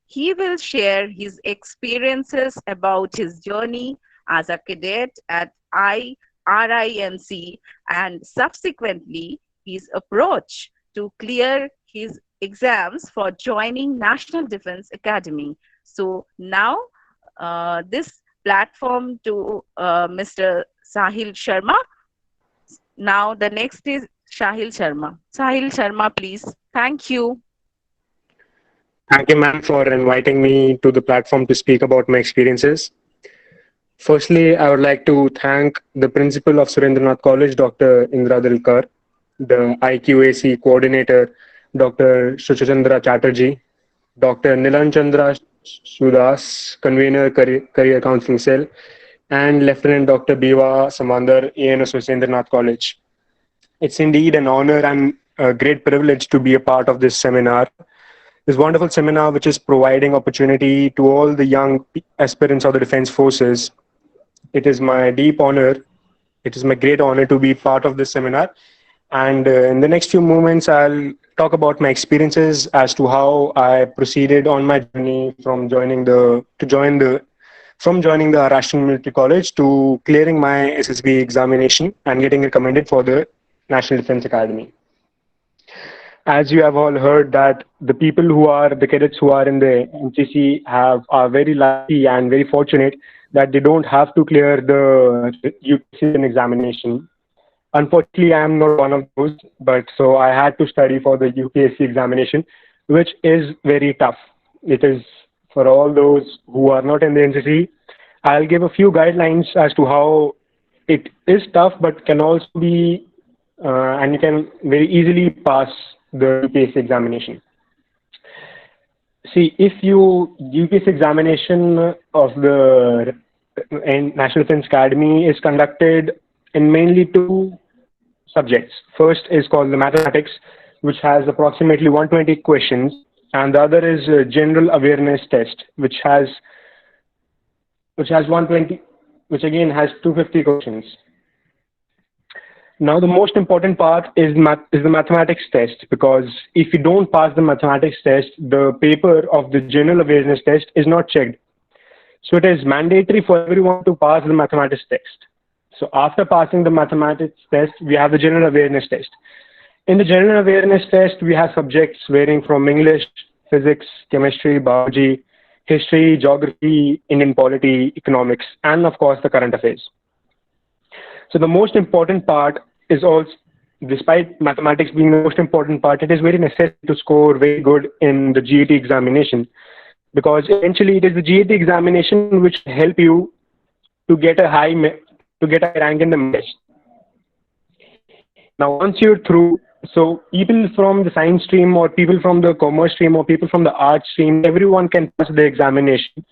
He will share his experiences about his journey as a cadet at RINC and subsequently his approach to clear his exams for joining National Defense Academy. So now this platform to Mr. Sahil Sharma. Now the next is Sahil Sharma. Sahil Sharma, please. Thank you. Thank you, ma'am, for inviting me to the platform to speak about my experiences. Firstly, I would like to thank the principal of Surendranath College, Dr. Indra Dilkar, the IQAC coordinator, Dr. Shuchachandra Chatterjee, Dr. Nilan Chandra Sudas, convener Career Counseling Cell, and Lieutenant Dr. Biwa Samandar, ANS Surendranath College. It's indeed an honor and a great privilege to be a part of this seminar. This wonderful seminar, which is providing opportunity to all the young aspirants of the Defense Forces. It is my deep honor. It is my great honor to be part of this seminar. And in the next few moments, I'll talk about my experiences as to how I proceeded on my journey from joining the Rashtriya Military College to clearing my SSB examination and getting recommended for the National Defense Academy. As you have all heard, that the people who are the cadets who are in the NCC are very lucky and very fortunate that they don't have to clear the UPSC examination. Unfortunately, I am not one of those, but so I had to study for the UPSC examination, which is very tough. It is for all those who are not in the NCC. I'll give a few guidelines as to how it is tough, but can also be, and you can very easily pass the UPSC examination. See, if UPSC examination of the National Defense Academy is conducted in mainly two subjects. First is called the mathematics, which has approximately 120 questions, and the other is a general awareness test, which has 120, which again has 250 questions. Now, the most important part is the mathematics test, because if you don't pass the mathematics test, the paper of the general awareness test is not checked. So it is mandatory for everyone to pass the mathematics test. So after passing the mathematics test, we have the general awareness test. In the general awareness test, we have subjects varying from English, physics, chemistry, biology, history, geography, Indian polity, economics, and of course the current affairs. So the most important part is also, despite mathematics being the most important part, it is very necessary to score very good in the GAT examination, because eventually it is the GAT examination which will help you to get a high rank in the test. Now, once you're through So people from the science stream or people from the commerce stream or people from the art stream, everyone can pass the examination.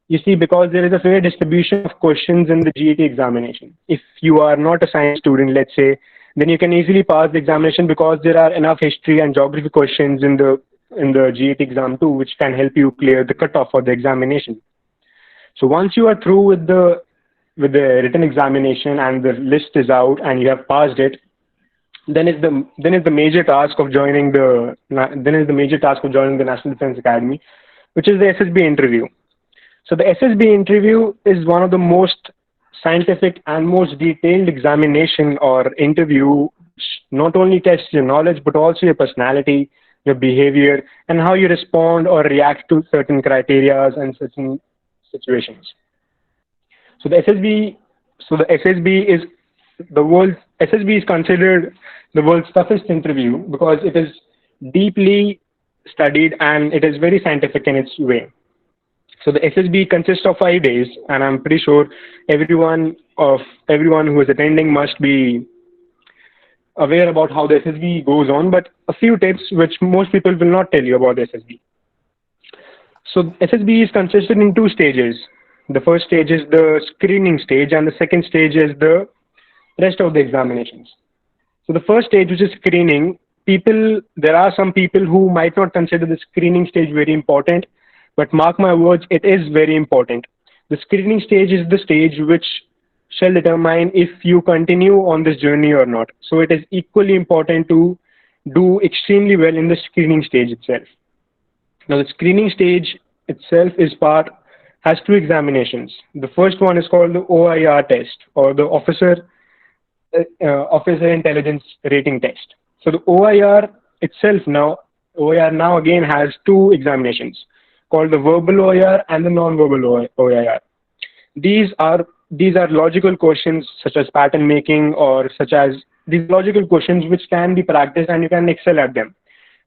You see, because there is a fair distribution of questions in the GET examination. If you are not a science student, let's say, then you can easily pass the examination because there are enough history and geography questions in the GET exam too, which can help you clear the cutoff for the examination. So once you are through with the written examination and the list is out and you have passed it, then is the major task of joining the National Defense Academy, which is the SSB interview. So the SSB interview is one of the most scientific and most detailed examination or interview, not only tests your knowledge but also your personality, your behavior, and how you respond or react to certain criteria and certain situations. So the SSB is SSB is considered the world's toughest interview because it is deeply studied and it is very scientific in its way. So the SSB consists of 5 days, and I'm pretty sure everyone who is attending must be aware about how the SSB goes on, but a few tips which most people will not tell you about the SSB. So SSB is consisted in 2 stages. The first stage is the screening stage, and the second stage is the rest of the examinations. So the first stage, which is screening, there are some people who might not consider the screening stage very important, but mark my words, it is very important. The screening stage is the stage which shall determine if you continue on this journey or not. So it is equally important to do extremely well in the screening stage itself. Now the screening stage itself has 2 examinations. The first one is called the OIR test, or the Officer Intelligence Rating Test. So the OIR now again has 2 examinations called the verbal OIR and the non-verbal OIR. These are logical questions such as pattern making, or such as these logical questions which can be practiced and you can excel at them.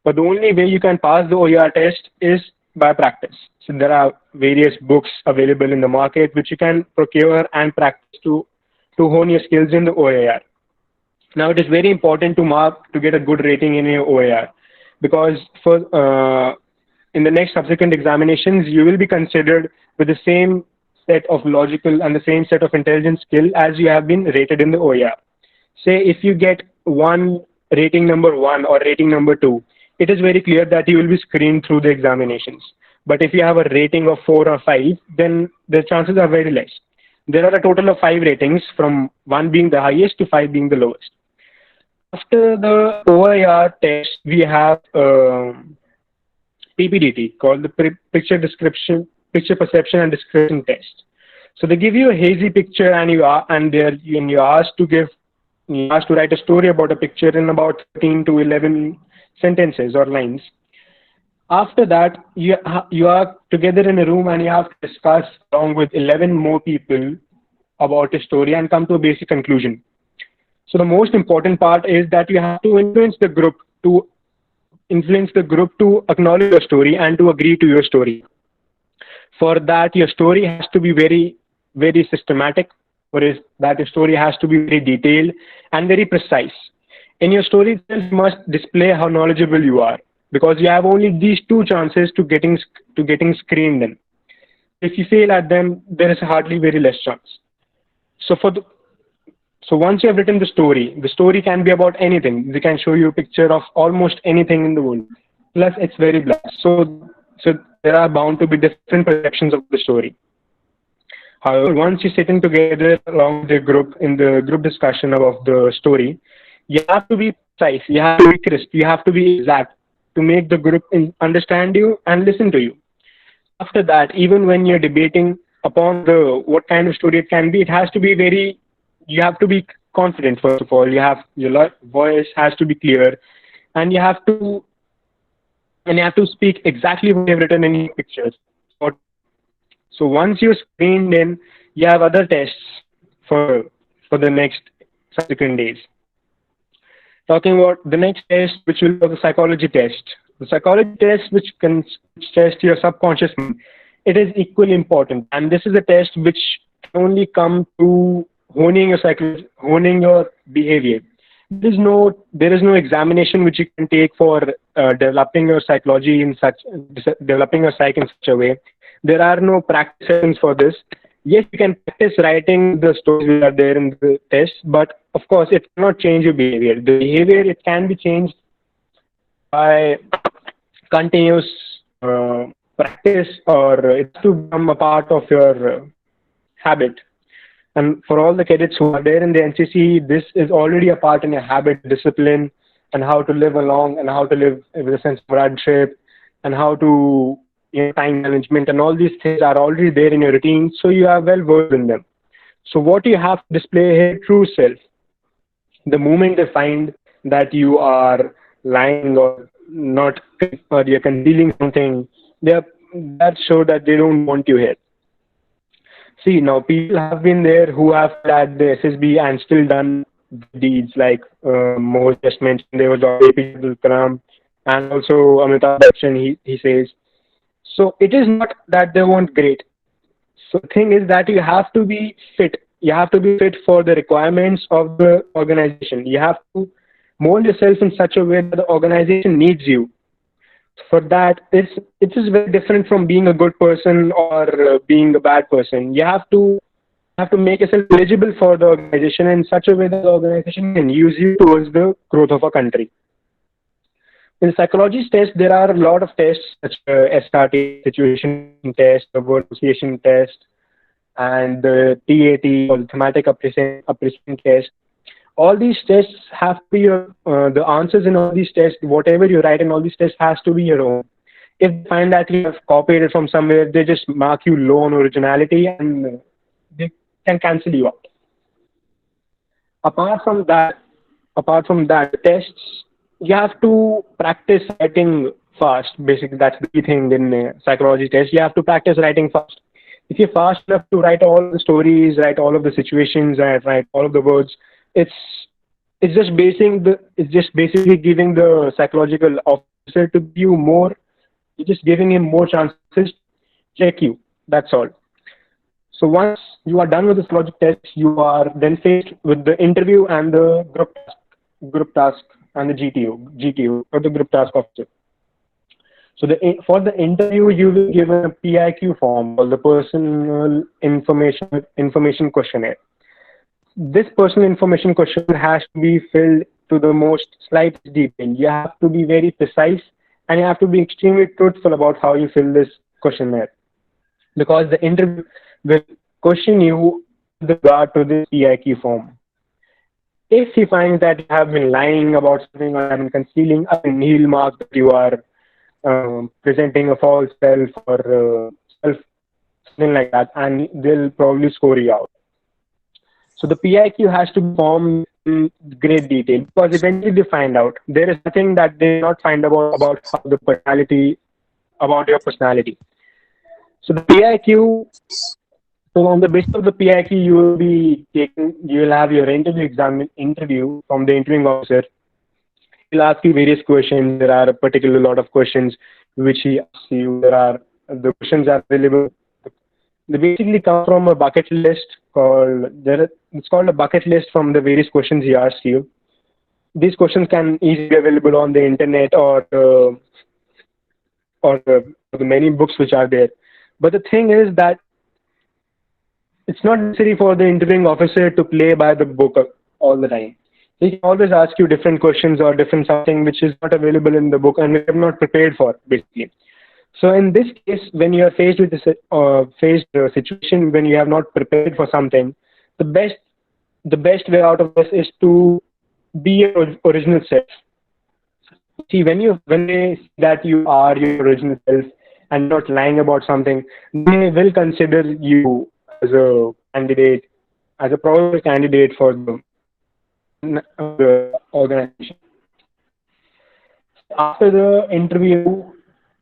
But the only way you can pass the OIR test is by practice. So there are various books available in the market which you can procure and practice to hone your skills in the OIR. Now it is very important to get a good rating in your OIR, because in the next subsequent examinations you will be considered with the same set of logical and the same set of intelligence skill as you have been rated in the OIR. Say if you get rating number 1 or rating number 2, it is very clear that you will be screened through the examinations. But if you have a rating of 4 or 5, then the chances are very less. There are a total of 5 ratings, from 1 being the highest to 5 being the lowest. After the OIR test, we have PPDT, called the Picture Perception and Description Test. So they give you a hazy picture, and you're asked to write a story about a picture in about 13 to 11 sentences or lines. After that, you are together in a room and you have to discuss along with 11 more people about a story and come to a basic conclusion. So the most important part is that you have to influence the group to acknowledge your story and to agree to your story. For that, your story has to be very, very systematic, whereas that your story has to be very detailed and very precise. In your story itself, you must display how knowledgeable you are, because you have only these 2 chances to getting screened in. If you fail at them, there is hardly very less chance. So once you have written the story can be about anything. They can show you a picture of almost anything in the world. Plus, it's very black. So there are bound to be different perceptions of the story. However, once you're sitting together along with the group in the group discussion of the story, you have to be precise, you have to be crisp, you have to be exact to make the group understand you and listen to you. After that, even when you're debating upon what kind of story it can be, you have to be confident. First of all, your voice has to be clear, and you have to speak exactly what you've written in your pictures. So once you're screened in, you have other tests for the next subsequent days. Talking about the next test, which will be the psychology test. The psychology test, which tests your subconscious mind, it is equally important, and this is a test which can only come to honing your behavior. there is no examination which you can take for developing your psychology in such developing your psyche in such a way. There are no practice sessions for this. Yes, you can practice writing the stories which are there in the test, but of course it cannot change your behavior. The behavior, it can be changed by continuous practice, or it has to become a part of your habit. And for all the cadets who are there in the NCC, this is already a part in your habit, discipline, and how to live along, and how to live with a sense of friendship, and how to, time management, and all these things are already there in your routine, so you are well versed in them. So what you have to display here, true self. The moment they find that you are lying or not, or you're concealing something, that show that they don't want you here. See, now people have been there who have had the SSB and still done deeds, like Mohit just mentioned. There was APJ Abdul Kalam and also Amitabh Bachchan. He says. So it is not that they weren't great. So the thing is that you have to be fit. You have to be fit for the requirements of the organization. You have to mold yourself in such a way that the organization needs you. For that, it is very different from being a good person or being a bad person. You have to make yourself eligible for the organization in such a way that the organization can use you towards the growth of a country. In psychology test, there are a lot of tests such as SRT, situation test, the word association test, and the TAT, or the thematic appreciation test. All these tests have to be the answers in all these tests, whatever you write in all these tests has to be your own. If they find that you have copied it from somewhere, they just mark you low on originality and they can cancel you out. Apart from that, the tests, you have to practice writing fast. Basically, that's the key thing in psychology test. You have to practice writing fast. If you're fast enough to write all the stories, write all of the situations, write all of the words, it's just basically giving the psychological officer to give you more. You're just giving him more chances to check you. That's all. So once you are done with the psychological test, you are then faced with the interview and the group task and the GTO, or the group task officer. So for the interview, you will give a PIQ form, or the personal information questionnaire. This personal information questionnaire has to be filled to the most slightest detail. You have to be very precise, and you have to be extremely truthful about how you fill this questionnaire, because the interview will question you with regard to this PIQ form. If he finds that you have been lying about something or have been concealing, he'll mark that you are presenting a false self or something like that, and they'll probably score you out. So the PIQ has to be formed in great detail, because eventually they find out there is nothing that they not find about how the personality, about your personality. So the PIQ. So on the basis of the PIQ, you will have your interview from the interviewing officer. He'll ask you various questions. There are a particular lot of questions which he asks you. The questions are available. They basically come from a bucket list it's called a bucket list from the various questions he asks you. These questions can easily be available on the internet or the many books which are there. But the thing is that it's not necessary for the interviewing officer to play by the book all the time. He can always ask you different questions or different something which is not available in the book and we are not prepared for, basically. So in this case, when you are faced with a situation when you have not prepared for something, the best way out of this is to be your original self. See, when they see that you are your original self and not lying about something, they will consider you as a candidate, as a probable candidate for the organization. After the interview,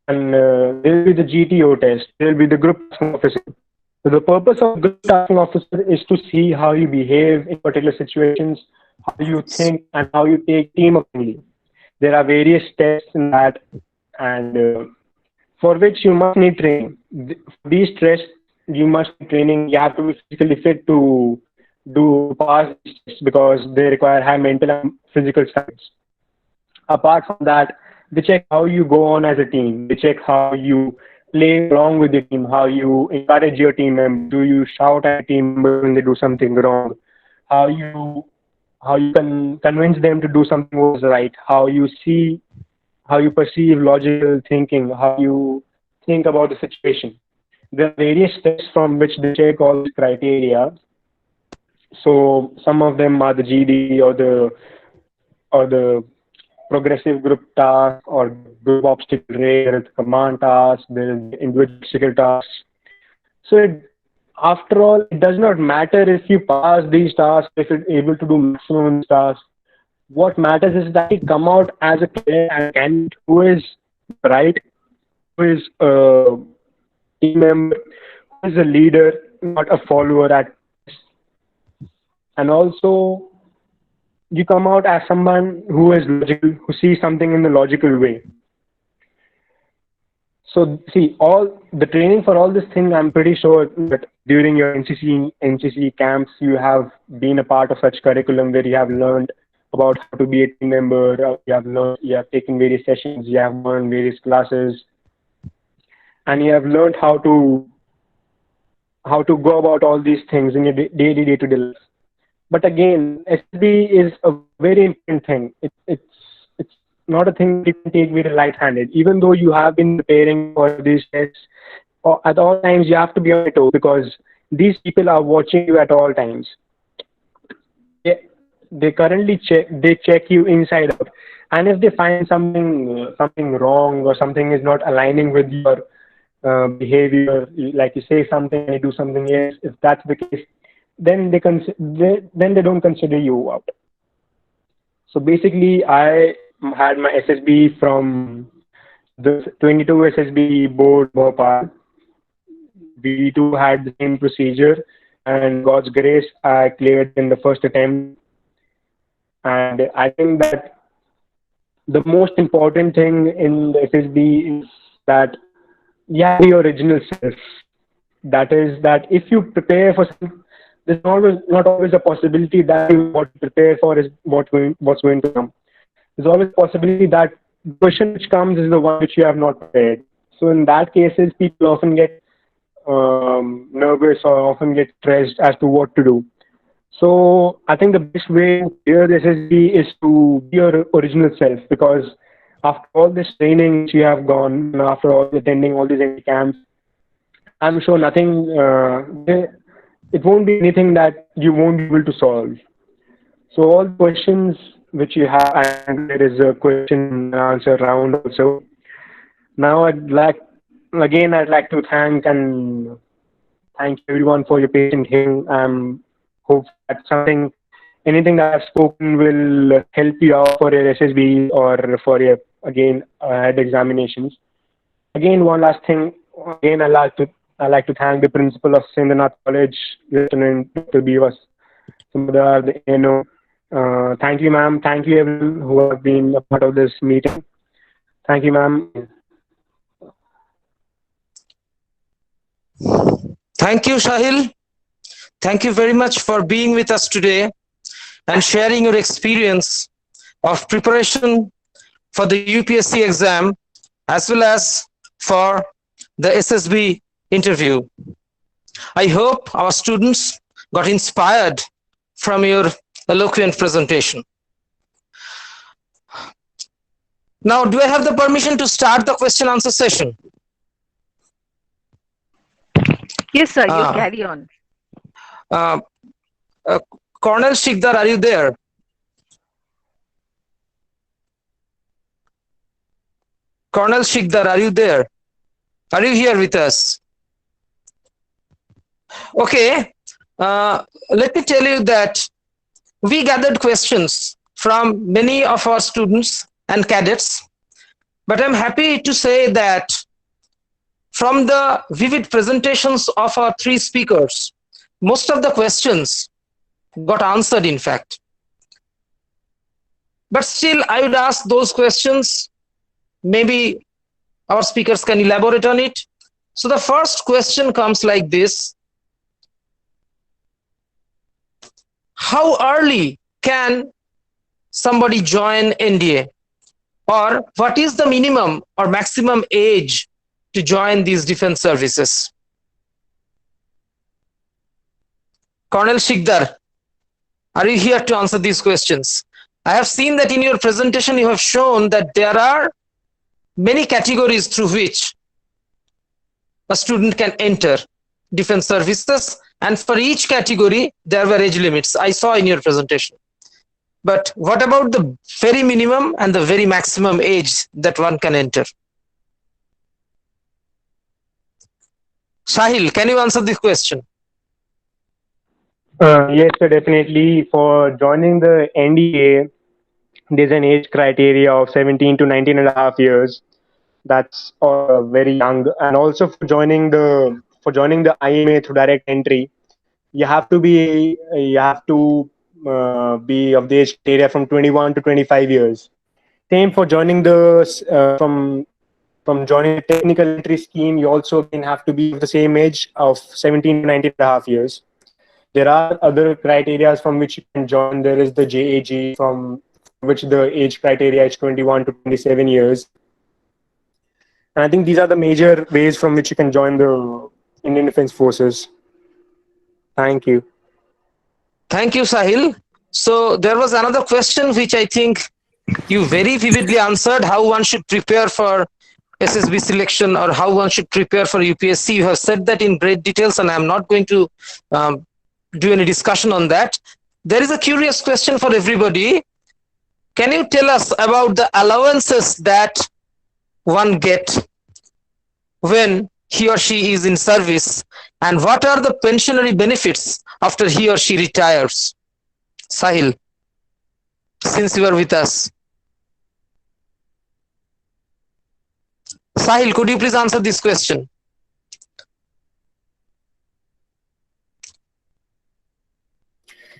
and there will be the GTO test, there will be the group tasking officer. So the purpose of group tasking officer is to see how you behave in particular situations, how you think, and how you take team accordingly. There are various tests in that, and for which you must need training. For these tests, you must be training. You have to be physically fit to do pass these tests because they require high mental and physical standards. Apart from that, they check how you go on as a team. They check how you play along with the team, how you encourage your team members. Do you shout at team members when they do something wrong? How you can convince them to do something what is right? How you perceive logical thinking, how you think about the situation. There are various tests from which they check all these criteria. So some of them are the GD or the progressive group task or group obstacle race, there is command task, there is individual obstacle task. So after all, it does not matter if you pass these tasks, if you're able to do maximum in these tasks. What matters is that you come out as a player and candidate who is right, who is a team member, who is a leader, not a follower at. And also, you come out as someone who is logical, who sees something in the logical way. So see, all the training for all this thing, I'm pretty sure that during your NCC camps, you have been a part of such curriculum where you have learned about how to be a team member. You have taken various sessions, you have learned various classes, and you have learned how to go about all these things in your daily day-to-day life. But again, SB is a very important thing. It's not a thing you can take very light-handed. Even though you have been preparing for these tests, at all times you have to be on your toes because these people are watching you at all times. They currently check you inside out, and if they find something wrong or something is not aligning with your behavior, like you say something and you do something else, if that's the case, then they don't consider you out. So basically, I had my SSB from the 22 SSB board Bhopal. We too had the same procedure, and God's grace, I cleared in the first attempt. And I think that the most important thing in the SSB is that you have your original self. That is that if you prepare for something, there's not always a possibility that what you prepare for is what's going to come. There's always a possibility that the question which comes is the one which you have not prepared. So in that cases, people often get nervous or often get stressed as to what to do. So I think the best way to clear the SSB is to be your original self, because after all this training which you have gone, and after all attending all these camps, I'm sure nothing. It won't be anything that you won't be able to solve. So all the questions which you have, and there is a question and answer round also. Now I'd like to thank everyone for your patient hearing. Hope that anything that I've spoken will help you out for your SSB or for your head examinations. Again, one last thing. Again, I'd like to thank the principal of Surendranath College, Lieutenant Dr. B.V.S. Sumudar, the ANO. Thank you, ma'am. Thank you, everyone who have been a part of this meeting. Thank you, ma'am. Thank you, Shahil. Thank you very much for being with us today and sharing your experience of preparation for the UPSC exam as well as for the SSB interview. I hope our students got inspired from your eloquent presentation. Now, do I have the permission to start the question answer session? Yes, sir, you carry on. Colonel Shikdar, are you there? Colonel Shikdar, are you there? Are you here with us? Okay, let me tell you that we gathered questions from many of our students and cadets, but I'm happy to say that from the vivid presentations of our three speakers, most of the questions got answered, in fact. But still, I would ask those questions. Maybe our speakers can elaborate on it. So the first question comes like this. how early can somebody join NDA, or what is the minimum or maximum age to join these defense services? Colonel Shikdar, are you here to answer these questions? I have seen that in your presentation you have shown that there are many categories through which a student can enter defense services, and for each category there were age limits. I saw in your presentation. But what about the very minimum and the very maximum age that one can enter? Sahil, can you answer this question? Yes, sir, definitely. For joining the NDA, there's an age criteria of 17 to 19 and a half years. That's very young. And also for joining the IMA through direct entry, you have to be of the age criteria from 21 to 25 years. Same for joining from joining the technical entry scheme, you also again have to be of the same age of 17 to 19 and a half years. There are other criteria from which you can join. There is the JAG, from which the age criteria is 21 to 27 years. And I think these are the major ways from which you can join the Indian Defense Forces. Thank you. Thank you, Sahil. So there was another question which I think you very vividly answered, how one should prepare for SSB selection or how one should prepare for UPSC. You have said that in great details, and I'm not going to do any discussion on that. There is a curious question for everybody. Can you tell us about the allowances that one get when he or she is in service, and what are the pensionary benefits after he or she retires? Sahil, since you are with us. Sahil, could you please answer this question?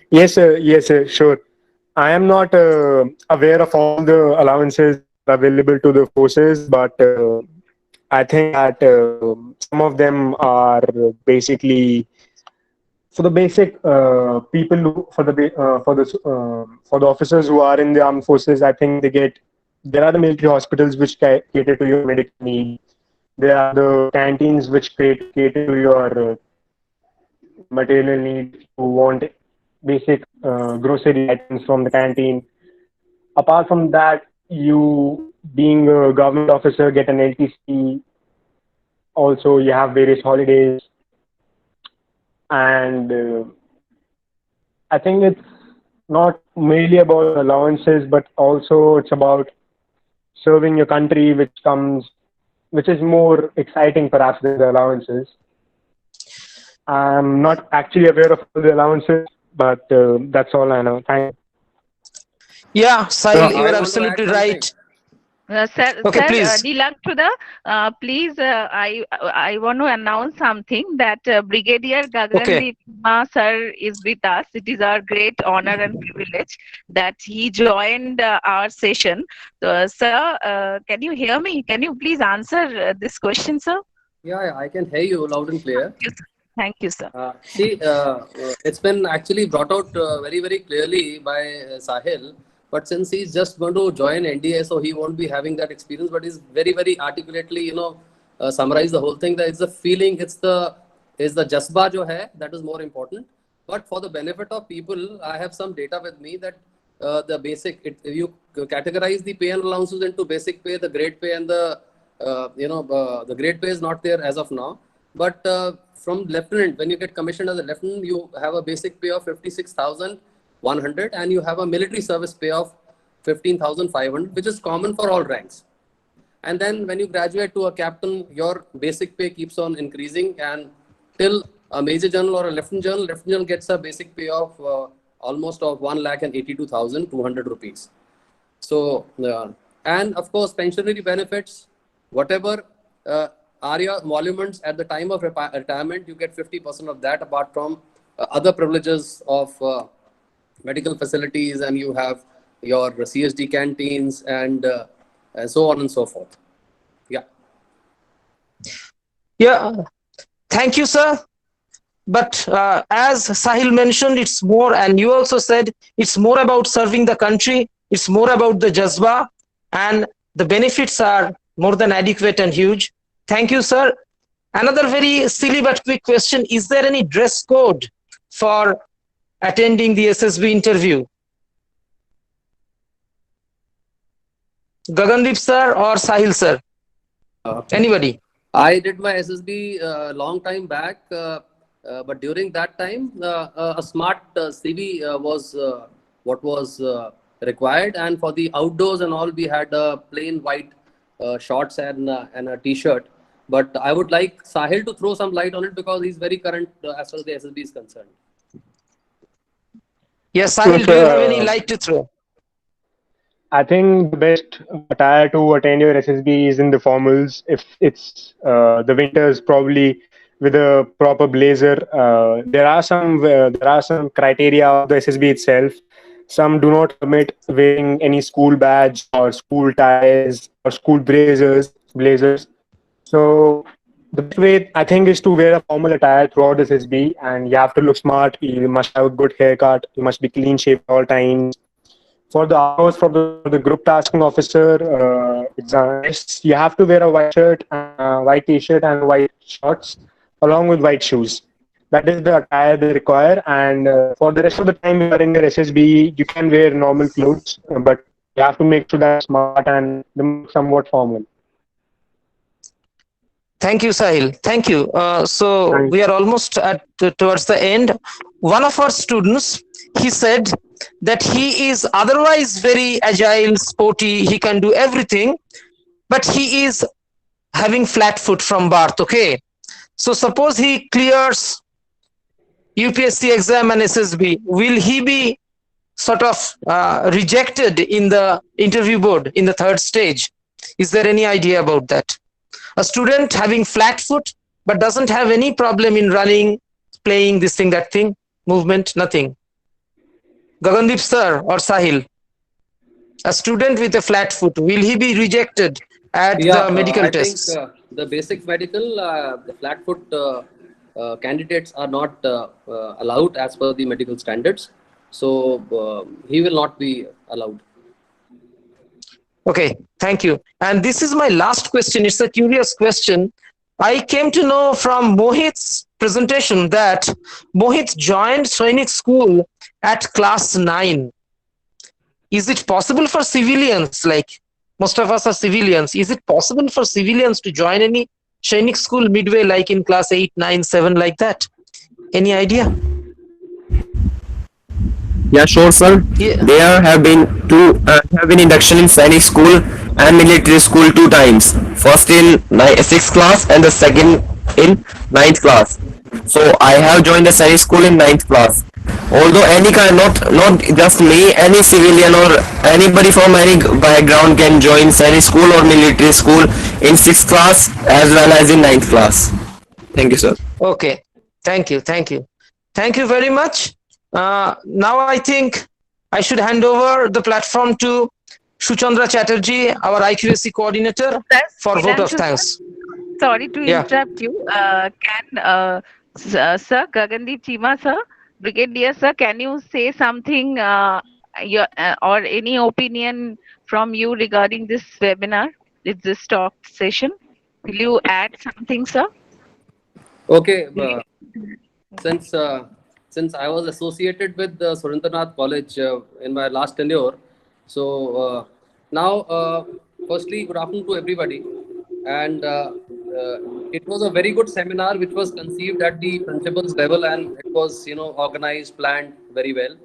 Yes, sir. Yes, sir. Sure. I am not aware of all the allowances available to the forces, but I think that some of them are basically for the basic people for the officers who are in the armed forces. I think there are the military hospitals which cater to your medical need. There are the canteens which cater to your material needs. You want basic grocery items from the canteen. Apart from that, you being a government officer get an LTC. Also, you have various holidays, and I think it's not merely about allowances, but also it's about serving your country, which is more exciting perhaps than the allowances. I'm not actually aware of all the allowances, but that's all I know. Thank you. Yeah, Sahil, you I are want to add absolutely something. right. Sir, Okay, sir, please. Dilak to the, please, I want to announce something that Brigadier Gagrandeep sir is with us. It is our great honor and privilege that he joined our session. So, sir, can you hear me? Can you please answer this question, sir? Yeah, I can hear you loud and clear. Thank you, sir. See, it's been actually brought out very, very clearly by Sahil. But since he's just going to join NDA, so he won't be having that experience. But he's very, very articulately, summarized the whole thing. That it's the feeling, it's the jasba jo hai, that is more important. But for the benefit of people, I have some data with me that the basic, you categorize the pay and allowances into basic pay, the grade pay, and the grade pay is not there as of now. But from lieutenant, when you get commissioned as a lieutenant, you have a basic pay of 56,100, and you have a military service pay of 15,500, which is common for all ranks. And then when you graduate to a captain, your basic pay keeps on increasing, and till a major general or a lieutenant general gets a basic pay of almost of 1,82,200 rupees. So, and of course, pensionary benefits, whatever are your emoluments at the time of retirement, you get 50% of that, apart from other privileges of medical facilities, and you have your CSD canteens and so on and so forth. Yeah. Yeah. Thank you, sir. But as Sahil mentioned, it's more, and you also said, it's more about serving the country. It's more about the jazba, and the benefits are more than adequate and huge. Thank you, sir. Another very silly but quick question: is there any dress code for attending the SSB interview? Gagandeep sir or Sahil sir? Anybody? I did my SSB long time back, but during that time, a smart CV was what was required, and for the outdoors and all, we had plain white shorts and a t-shirt. But I would like Sahil to throw some light on it because he's very current as far as the SSB is concerned. Yes, Sahil, do you have any light to throw? I think the best attire to attend your SSB is in the formals. If it's the winters, probably with a proper blazer. There are some criteria of the SSB itself. Some do not permit wearing any school badge or school ties or school blazers. So the best way I think is to wear a formal attire throughout the SSB, and you have to look smart. You must have a good haircut. You must be clean shaved at all times. For the hours for the group tasking officer exams, you have to wear a white shirt, white t-shirt, and white shorts, along with white shoes. That is the attire they require. And for the rest of the time you are in your SSB, you can wear normal clothes, but you have to make sure that smart and somewhat formal. Thank you, Sahil. Thank you. So we are almost at towards the end. One of our students, he said that he is otherwise very agile, sporty. He can do everything, but he is having flat foot from birth. Okay. So suppose he clears UPSC exam and SSB, will he be sort of rejected in the interview board in the third stage? Is there any idea about that? A student having flat foot but doesn't have any problem in running, playing this thing, that thing, movement, nothing. Gagandeep sir or Sahil, a student with a flat foot, will he be rejected at the medical I tests? think the basic medical, the flat foot candidates are not allowed as per the medical standards. So he will not be allowed. Okay, thank you. And this is my last question. It's a curious question. I came to know from Mohit's presentation that Mohit joined Sainik School at class 9. Is it possible for civilians, like most of us are civilians, is it possible for civilians to join any Sainik School midway, like in class 8, 9, 7, like that? Any idea? Yeah, sure, sir. Yeah. There have been induction in Sainik school and military school 2 times. First in 6th class and the second in 9th class. So I have joined the Sainik school in 9th class. Although any kind, not just me, any civilian or anybody from any background can join Sainik school or military school in 6th class as well as in 9th class. Thank you, sir. Okay, thank you, thank you. Thank you very much. Now I think I should hand over the platform to Shuchandra Chatterjee, our IQAC coordinator, for vote of thanks. Sorry to interrupt you. Can Sir Gagandeep Chima sir, Brigadier sir, can you say something or any opinion from you regarding this webinar, this talk session? Will you add something, sir? Okay. Since I was associated with the Surendranath College in my last tenure, so now, firstly, good afternoon to everybody. And it was a very good seminar which was conceived at the principal's level, and it was, organized, planned very well.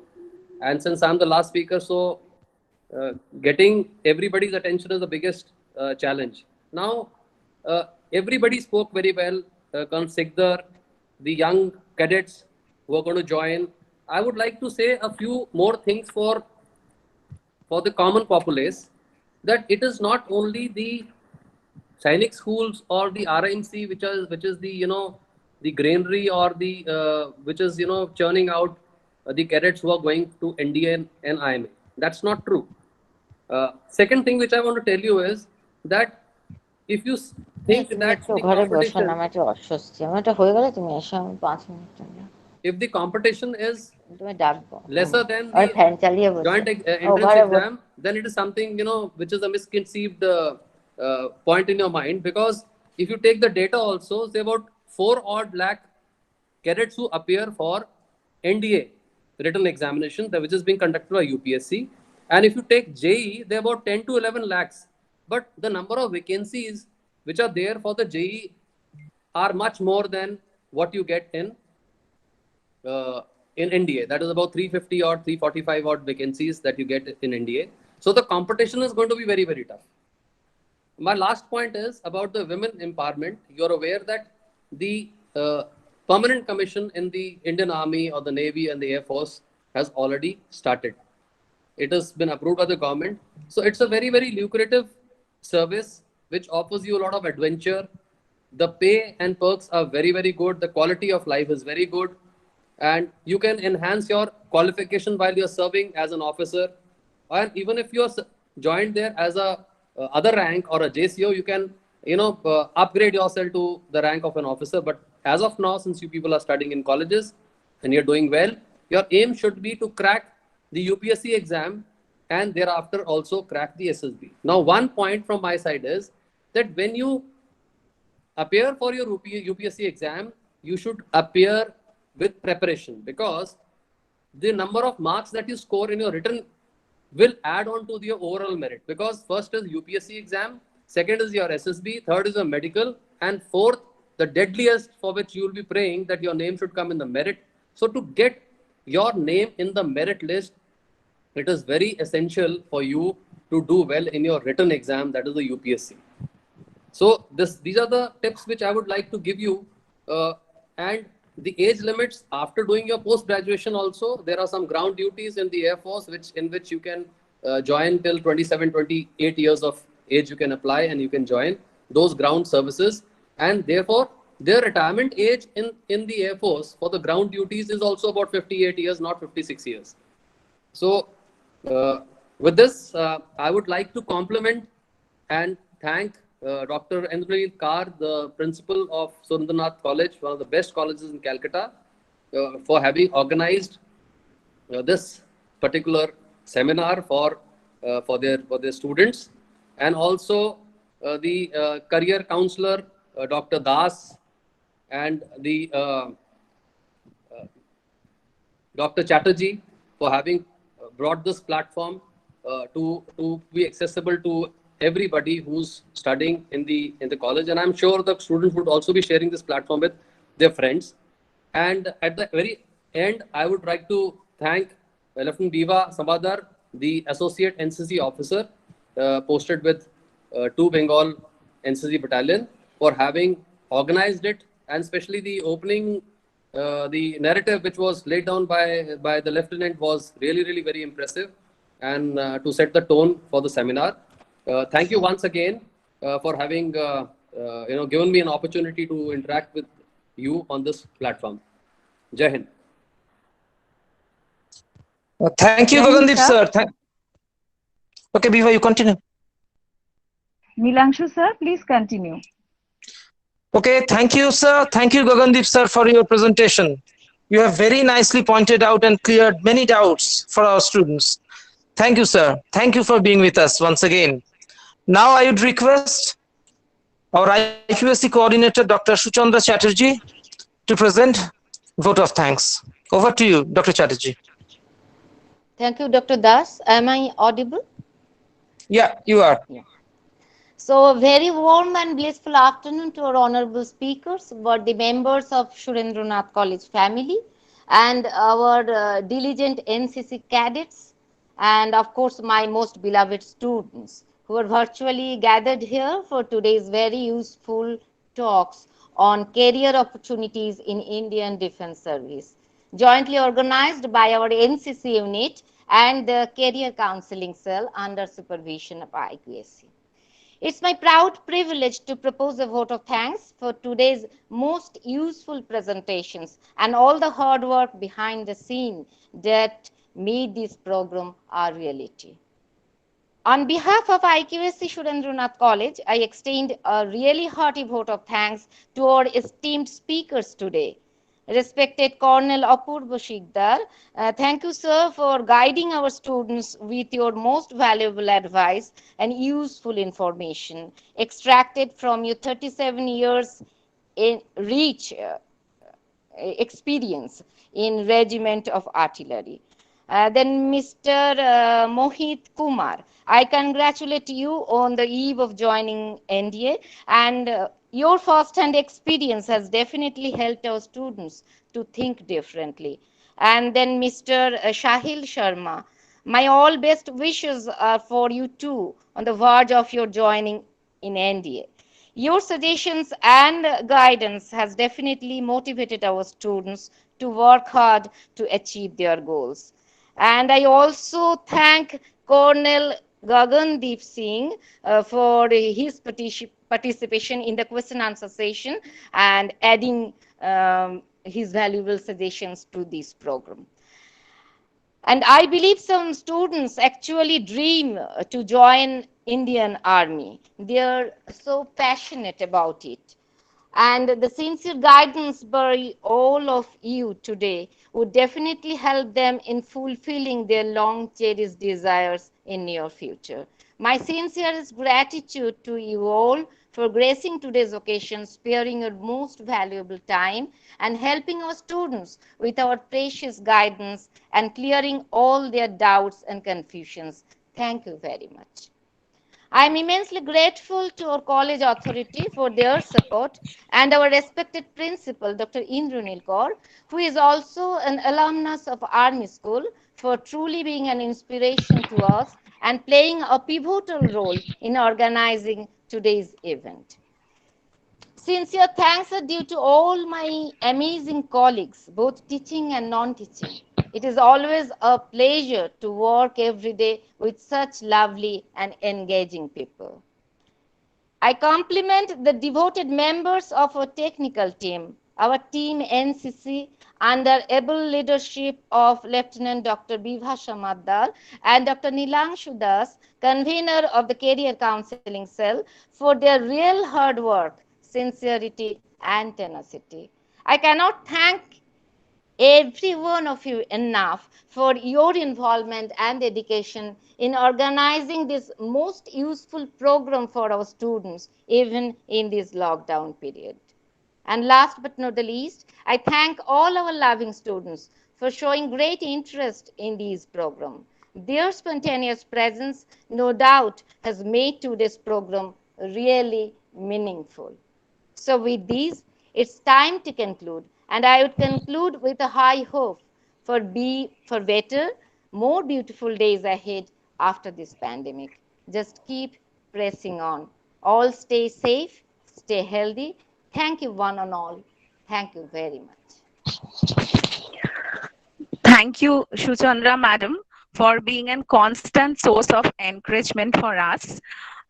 And since I'm the last speaker, so getting everybody's attention is the biggest challenge. Now, everybody spoke very well. Colonel Sikdar, the young cadets who are going to join. I would like to say a few more things for the common populace, that it is not only the Sainik schools or the RIMC which is the the granary or the which is churning out the cadets who are going to NDA and IMA. That's not true. Second thing which I want to tell you is that if you think তুমি that একটু the ঘরে বসো না, competition, আমার একটু অস্বস্তি, আমার এটা হয়ে গেলে তুমি এসো, আমি 5 মিনিট জন্য if the competition is তুমি ডাকবো। lesser than আর the ফ্যান চালিয়ে বসো। joint ও entrance ঘরে বসো। exam, then it is something, which is a misconceived point in your mind. Because if you take the data also, say about 4 odd lakh cadets who appear for NDA written examination, which is being conducted by UPSC. And if you take JE, they're about 10 to 11 lakhs. But the number of vacancies which are there for the JE are much more than what you get in NDA. That is about 350 or 345 odd vacancies that you get in NDA. So the competition is going to be very, very tough. My last point is about the women empowerment. You're aware that the permanent commission in the Indian Army or the Navy and the Air Force has already started. It has been approved by the government. So it's a very, very lucrative service which offers you a lot of adventure. The pay and perks are very, very good. The quality of life is very good. And you can enhance your qualification while you're serving as an officer. And even if you're joined there as a other rank or a JCO, you can upgrade yourself to the rank of an officer. But as of now, since you people are studying in colleges and you're doing well, your aim should be to crack the UPSC exam and thereafter also crack the SSB. Now, one point from my side is that when you appear for your UPSC exam, you should appear with preparation, because the number of marks that you score in your written will add on to your overall merit. Because first is UPSC exam, second is your SSB, third is your medical, and fourth, the deadliest, for which you will be praying that your name should come in the merit. So to get your name in the merit list, it is very essential for you to do well in your written exam, that is the UPSC. So these are the tips which I would like to give you. And the age limits after doing your post graduation also, there are some ground duties in the Air Force in which you can join till 27, 28 years of age. You can apply and you can join those ground services. And therefore, their retirement age in the Air Force for the ground duties is also about 58 years, not 56 years. So with this, I would like to compliment and thank Dr. Endril Kar, the principal of Surendranath College, one of the best colleges in Calcutta, for having organized this particular seminar for their students, and also the career counselor Dr. Das and the Dr. Chatterjee for having brought this platform to be accessible to everybody who's studying in the college. And I'm sure the students would also be sharing this platform with their friends. And at the very end, I would like to thank Lieutenant Diva Sabadar, the Associate NCC Officer posted with 2 Bengal NCC Battalion, for having organized it, and especially the opening, the narrative which was laid down by the Lieutenant was really, really very impressive, and to set the tone for the seminar. Thank you once again for having given me an opportunity to interact with you on this platform. Jai Hind. Thank you, Jai Hind, Gagandeep sir. sir. Okay, Biva, you continue. Nilanshu sir, please continue. Okay, thank you, sir. Thank you, Gagandeep sir, for your presentation. You have very nicely pointed out and cleared many doubts for our students. Thank you, sir. Thank you for being with us once again. Now I would request our IQSC coordinator, Dr. Suchandra Chatterjee, to present vote of thanks. Over to you, Dr. Chatterjee. Thank you, Dr. Das. Am I audible? Yeah, you are. Yeah. So, a very warm and blissful afternoon to our honorable speakers, but the members of Surendranath College family, and our diligent NCC cadets, and of course my most beloved students who are virtually gathered here for today's very useful talks on career opportunities in Indian Defence Service, jointly organized by our NCC unit and the Career Counseling Cell under supervision of IQSC. It's my proud privilege to propose a vote of thanks for today's most useful presentations and all the hard work behind the scene that made this program a reality. On behalf of IQSC Surendranath College, I extend a really hearty vote of thanks to our esteemed speakers today. Respected Colonel Apurva Shikdar, thank you, sir, for guiding our students with your most valuable advice and useful information extracted from your 37 years in reach experience in Regiment of Artillery. Then Mr. Mohit Kumar, I congratulate you on the eve of joining NDA, and your first-hand experience has definitely helped our students to think differently. And then Mr. Shahil Sharma, my all best wishes are for you too on the verge of your joining in NDA. Your suggestions and guidance has definitely motivated our students to work hard to achieve their goals. And I also thank Colonel Gagandeep Singh for his participation in the question answer session and adding his valuable suggestions to this program. And I believe some students actually dream to join Indian Army. They are so passionate about it. And the sincere guidance by all of you today would definitely help them in fulfilling their long cherished desires in near future. My sincerest gratitude to you all for gracing today's occasion, sparing your most valuable time and helping our students with our precious guidance and clearing all their doubts and confusions. Thank you very much. I am immensely grateful to our college authority for their support and our respected principal, Dr. Indranil Kaur, who is also an alumnus of Army School, for truly being an inspiration to us and playing a pivotal role in organizing today's event. Sincere thanks are due to all my amazing colleagues, both teaching and non-teaching. It is always a pleasure to work every day with such lovely and engaging people. I compliment the devoted members of our technical team, our team NCC, under able leadership of Lieutenant Dr. Bibha Samaddar and Dr. Nilangshu Das, convener of the Career Counseling Cell, for their real hard work, sincerity, and tenacity. I cannot thank every one of you enough for your involvement and dedication in organizing this most useful program for our students, even in this lockdown period. And last but not the least, I thank all our loving students for showing great interest in these programs. Their spontaneous presence, no doubt, has made today's program really meaningful. So with these, it's time to conclude. And I would conclude with a high hope for better, more beautiful days ahead after this pandemic. Just keep pressing on. All stay safe, stay healthy. Thank you one and all. Thank you very much. Thank you, Shuchandra Madam, for being a constant source of encouragement for us.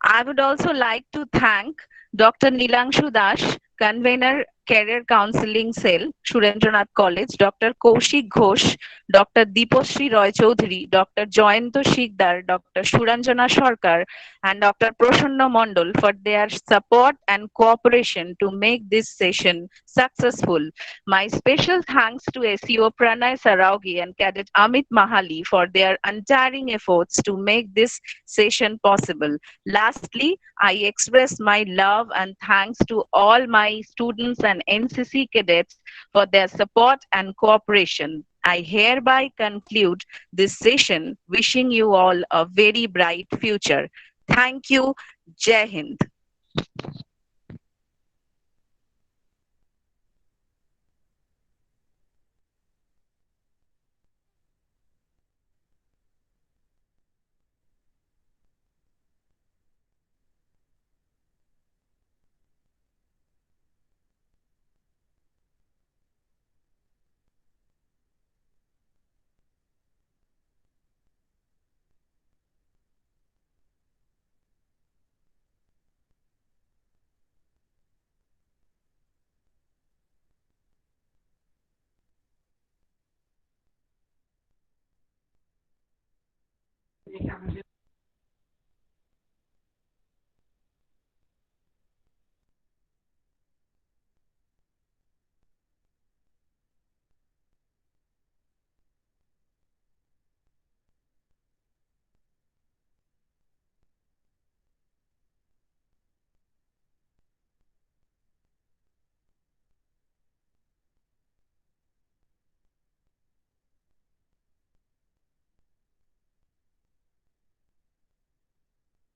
I would also like to thank Dr. Nilangshu Das, Convener Career Counseling Cell, Surendranath College, Dr. Kaushik Ghosh, Dr. Deeposhri Roy Chaudhary, Dr. Joyanto Shikdar, Dr. Suranjana Sarkar, and Dr. Prasanna Mondol for their support and cooperation to make this session successful. My special thanks to SEO Pranay Saraugi and Cadet Amit Mahali for their untiring efforts to make this session possible. Lastly, I express my love and thanks to all my students and NCC cadets for their support and cooperation. I hereby conclude this session wishing you all a very bright future. Thank you. Jai Hind.